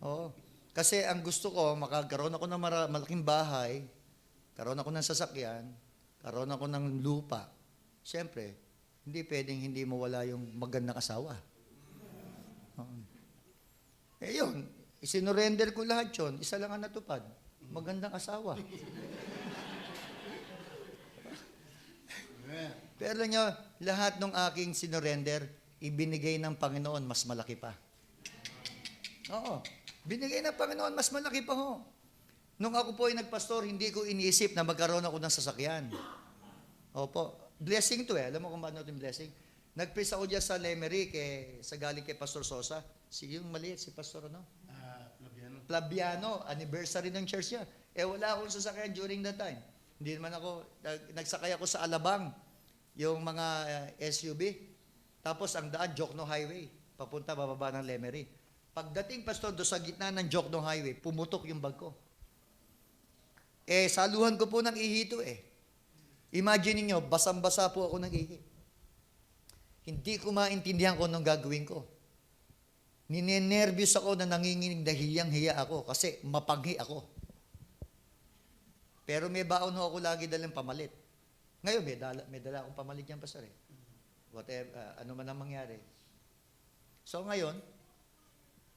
Oo. Kasi ang gusto ko, makakaroon ako ng malaking bahay, karoon ako ng sasakyan, karoon ako ng lupa. Siyempre, hindi pwedeng hindi mawala yung magandang asawa. Yun, isinurrender ko lahat yun, isa lang ang natupad. Magandang asawa. Pero alam nyo, lahat ng aking sinurrender, ibinigay ng Panginoon, mas malaki pa. Oo. Binigay ng Panginoon, mas malaki pa ho. Nung ako po ay nagpastor, hindi ko iniisip na magkaroon ako ng sasakyan. Opo. Blessing to Alam mo kung paano ito yung blessing? Nag-preach ako dyan sa Lemery, sa galing kay Pastor Sosa. Yung maliit, si Pastor Flaviano, anniversary ng church niya. Wala akong sasakyan during that time. Hindi naman ako, nagsakay ako sa Alabang, yung mga SUV. Tapos ang daan, Jokno Highway, papunta bababa ng Lemery. Pagdating, Pastor, doon sa gitna ng Jokno Highway, pumutok yung bag ko. Saluhan ko po ng ihi ito Imagine niyo, basang-basa po ako ng ihi. Hindi ko maintindihan kung anong gagawin ko. Ninenervyos ako na nanginginig na hiyang-hiya ako kasi mapanghi ako. Pero may baon ako lagi dalang pamalit. Ngayon, may dala akong pamalit yan, Pastor. Whatever, ano man ang mangyari. So ngayon,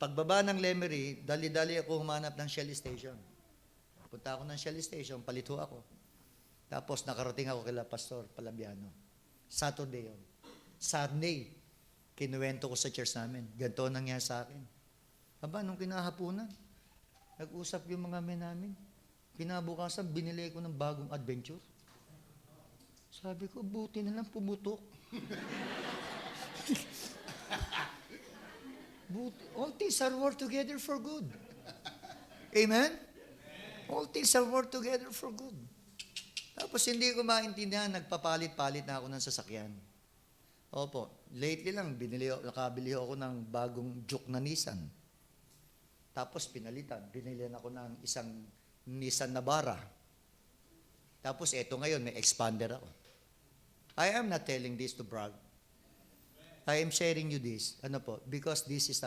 pagbaba ng Lemery, dali-dali ako humanap ng Shell Station. Punta ako ng Shell Station, palito ako. Tapos nakarating ako kay Pastor Flaviano. Saturday yun. Sunday, kinuwento ko sa church namin. Ganito nangyari sa akin. Nung kinahapunan, nag-usap yung mga men namin. Kinabukasan, binili ko ng bagong adventure. Sabi ko, buti na lang pumutok. All things are work together for good. Amen? All things are work together for good. Tapos hindi ko maintindihan, nagpapalit-palit na ako ng sasakyan. Opo, lately lang, nakabili ako ng bagong Juke na Nissan. Tapos pinalitan, binilihan ako ng isang Nissan Navara. Tapos eto ngayon, may expander ako. I am not telling this to brag. I am sharing you this, because this is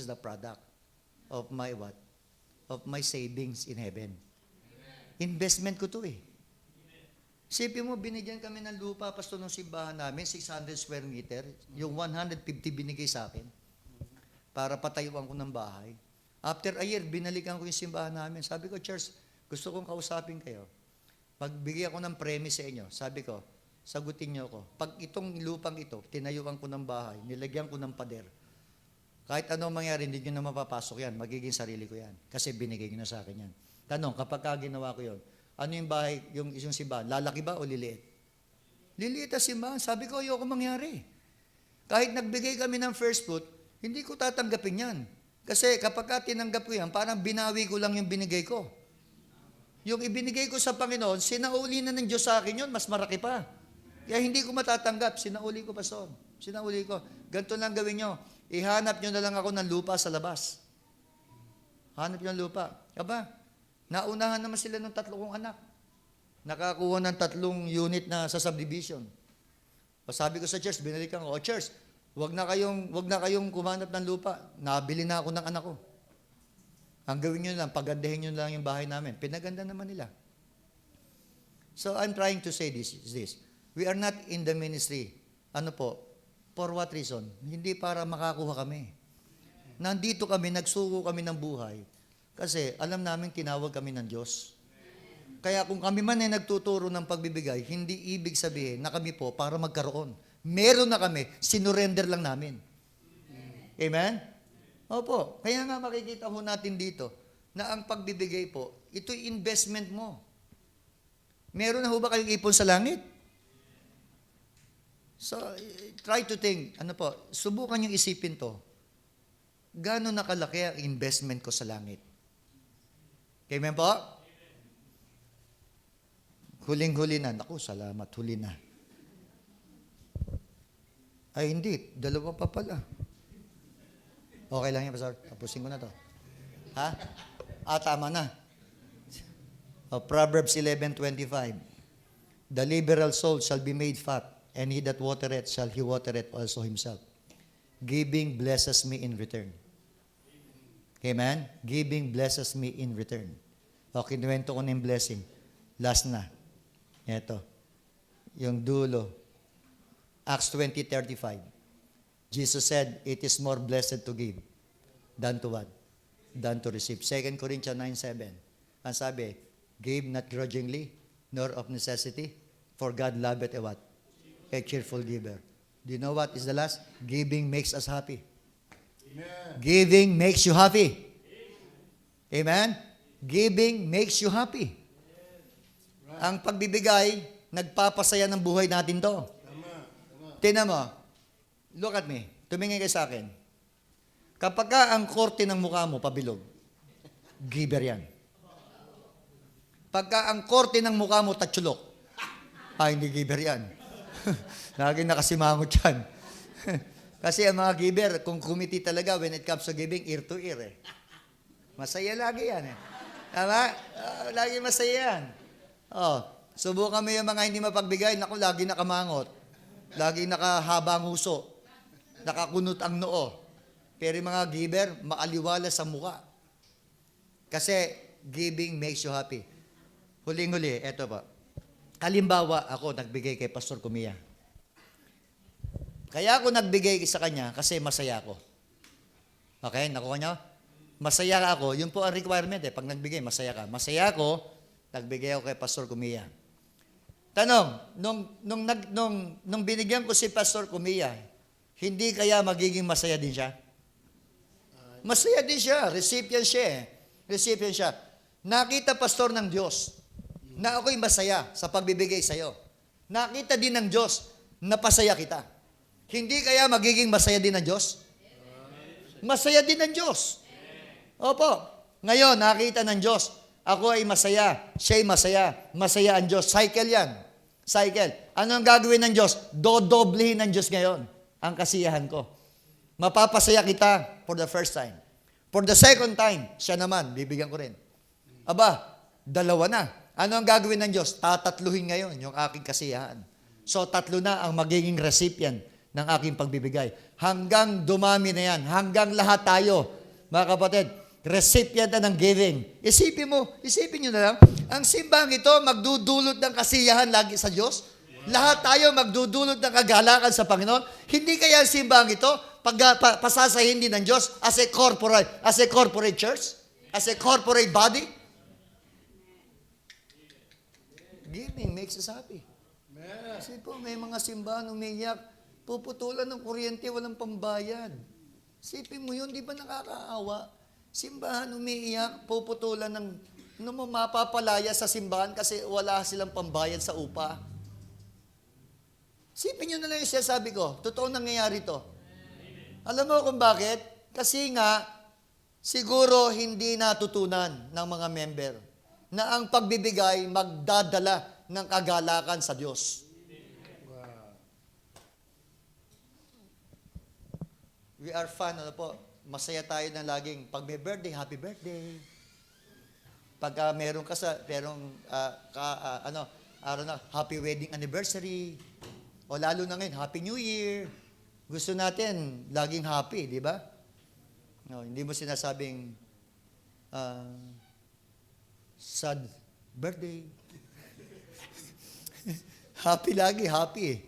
the product of my what? Of my savings in heaven. Investment ko to Sipin mo, binigyan kami ng lupa, Pastor, ng simbahan namin, 600 square meter, yung 150 binigay sa akin, para patayuan ko ng bahay. After a year, binalikan ko yung simbahan namin. Sabi ko, church, gusto kong kausapin kayo. Pagbigay ako ng premise sa inyo, sabi ko, sagutin niyo ako. Pag itong lupang ito, tinayuan ko ng bahay, nilagyan ko ng pader, kahit anong mangyari, hindi nyo na mapapasok yan, magiging sarili ko yan. Kasi binigay nyo na sa akin yan. Tanong, kapag ginawa ko yun, ano yung bahay, yung isang simbahan, lalaki ba o liliit? Liliit ang simbahan. Sabi ko, ayoko mangyari. Kahit nagbigay kami ng first fruit, hindi ko tatanggapin yan. Kasi kapag tinanggap ko yan, parang binawi ko lang yung binigay ko. Yung ibinigay ko sa Panginoon, sinauli na ng Diyos sa akin yun, mas maraki pa. Kaya hindi ko matatanggap. Sinauli ko, Pastor. Sinauli ko. Ganito lang gawin nyo. Ihanap nyo na lang ako ng lupa sa labas. Hanap nyo ng lupa. Naunahan naman sila ng 3 kong anak. Nakakuha ng 3 unit na sa subdivision. Sabi ko sa church, binalikan ko, church, wag na kayong kumanap ng lupa. Nabili na ako ng anak ko. Ang gawin nyo lang, pagandahin nyo lang yung bahay namin. Pinaganda naman nila. So I'm trying to say this. We are not in the ministry. For what reason? Hindi para makakuha kami. Nandito kami, nagsuko kami ng buhay. Kasi alam namin tinawag kami ng Diyos. Kaya kung kami man ay nagtuturo ng pagbibigay, hindi ibig sabihin na kami po para magkaroon. Meron na kami, sinurrender lang namin. Amen? Opo. Kaya nga makikita ho natin dito na ang pagbibigay po, ito'y investment mo. Meron na ho ba kayong ipon sa langit? So, try to think, subukan yung isipin to. Gano'n nakalaki ang investment ko sa langit? Amen po? Huling-huli na. Naku, salamat, huli na. Ay, hindi. Dalawa pa pala. Okay lang yan, Pastor. Tapusin ko na to. Ha? Tama na. Proverbs 11:25. The liberal soul shall be made fat, and he that watereth shall he watereth also himself. Giving blesses me in return. Amen? Giving blesses me in return. Okay, kinuwento ko na yung blessing. Last na. Ito. Yung dulo. Acts 20:35. Jesus said, it is more blessed to give than to what? Than to receive. 2 Corinthians 9:7. Ang sabi, give not grudgingly, nor of necessity, for God loveth a what? A cheerful giver. Do you know what is the last? Giving makes us happy. Amen. Giving makes you happy. Amen? Giving makes you happy. Right. Ang pagbibigay, nagpapasaya ng buhay natin to. Tingnan mo. Look at me. Tumingin kayo sa akin. Kapag ka ang korte ng mukha mo pabilog, giver yan. Pagka ang korte ng mukha mo tatsulok, hindi giver yan. Lagi nakasimangot yan. Kasi ang mga giver, kung committee talaga, when it comes to giving, ear to ear eh. Masaya lagi yan eh. Tama? Lagi masaya yan. Subukan mo yung mga hindi mapagbigay, naku, lagi nakamangot. Lagi nakahabang huso. Nakakunot ang noo. Pero yung mga giver, maaliwala sa mukha. Kasi giving makes you happy. Huling-huli, eto pa. Halimbawa, ako nagbigay kay Pastor Kumia. Kaya ako nagbigay sa kanya kasi masaya ako. Okay, nakuha niyo? Masaya ako, yun po ang requirement eh. Pag nagbigay, masaya ka. Masaya ako, nagbigay ako kay Pastor Kumia. Tanong, nung binigyan ko si Pastor Kumia, hindi kaya magiging masaya din siya? Masaya din siya. Recipient siya eh. Recipient siya. Nakita pastor ng Diyos na ako'y masaya sa pagbibigay sa'yo. Nakita din ng Diyos na pasaya kita. Hindi kaya magiging masaya din ng Diyos? Masaya din ng Diyos. Opo. Ngayon, nakita ng Diyos, ako ay masaya, siya'y masaya, masaya ang Diyos. Cycle yan. Cycle. Ano ang gagawin ng Diyos? Dodoblehin ng Diyos ngayon ang kasiyahan ko. Mapapasaya kita for the first time. For the second time, siya naman, bibigyan ko rin. Aba, dalawa na. Ano ang gagawin ng Diyos? Tatatluhin ngayon yung aking kasiyahan. So, tatlo na ang magiging recipient ng aking pagbibigay. Hanggang dumami na yan. Hanggang lahat tayo, mga kapatid, recipient na ng giving. Isipin nyo na lang, ang simbang ito magdudulot ng kasiyahan lagi sa Diyos. Lahat tayo magdudulot ng kagalakan sa Panginoon. Hindi kaya ang simbang ito pasasahin din ng Diyos as a corporate church, as a corporate body? Giving makes us happy. Kasi po, may mga simbahan umiiyak, puputulan ng kuryente, walang pambayad. Isipin mo yun, di ba nakakaawa? Simbahan umiiyak, puputulan ng mapapalaya sa simbahan kasi wala silang pambayad sa upa. Isipin nyo na lang yung sinasabi ko, totoo nangyayari to. Alam mo kung bakit? Kasi nga, siguro hindi natutunan ng mga member na ang pagbibigay magdadala ng kagalakan sa Diyos. We are fun, masaya tayo na laging, pag may birthday, happy birthday. Pag meron ka happy wedding anniversary. O lalo na ngayon, happy new year. Gusto natin, laging happy, di ba? No, hindi mo sinasabing, sad birthday. Happy lagi, happy.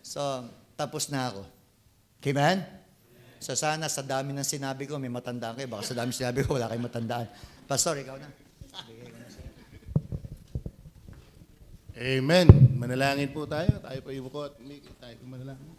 So, tapos na ako. Amen? So, sana sa dami ng sinabi ko, may matandaan kayo. Baka sa dami sinabi ko, wala kayong matandaan. Pastor, ikaw na. Amen. Manalangin po tayo. Tayo po ibuko at tayo po manalangin.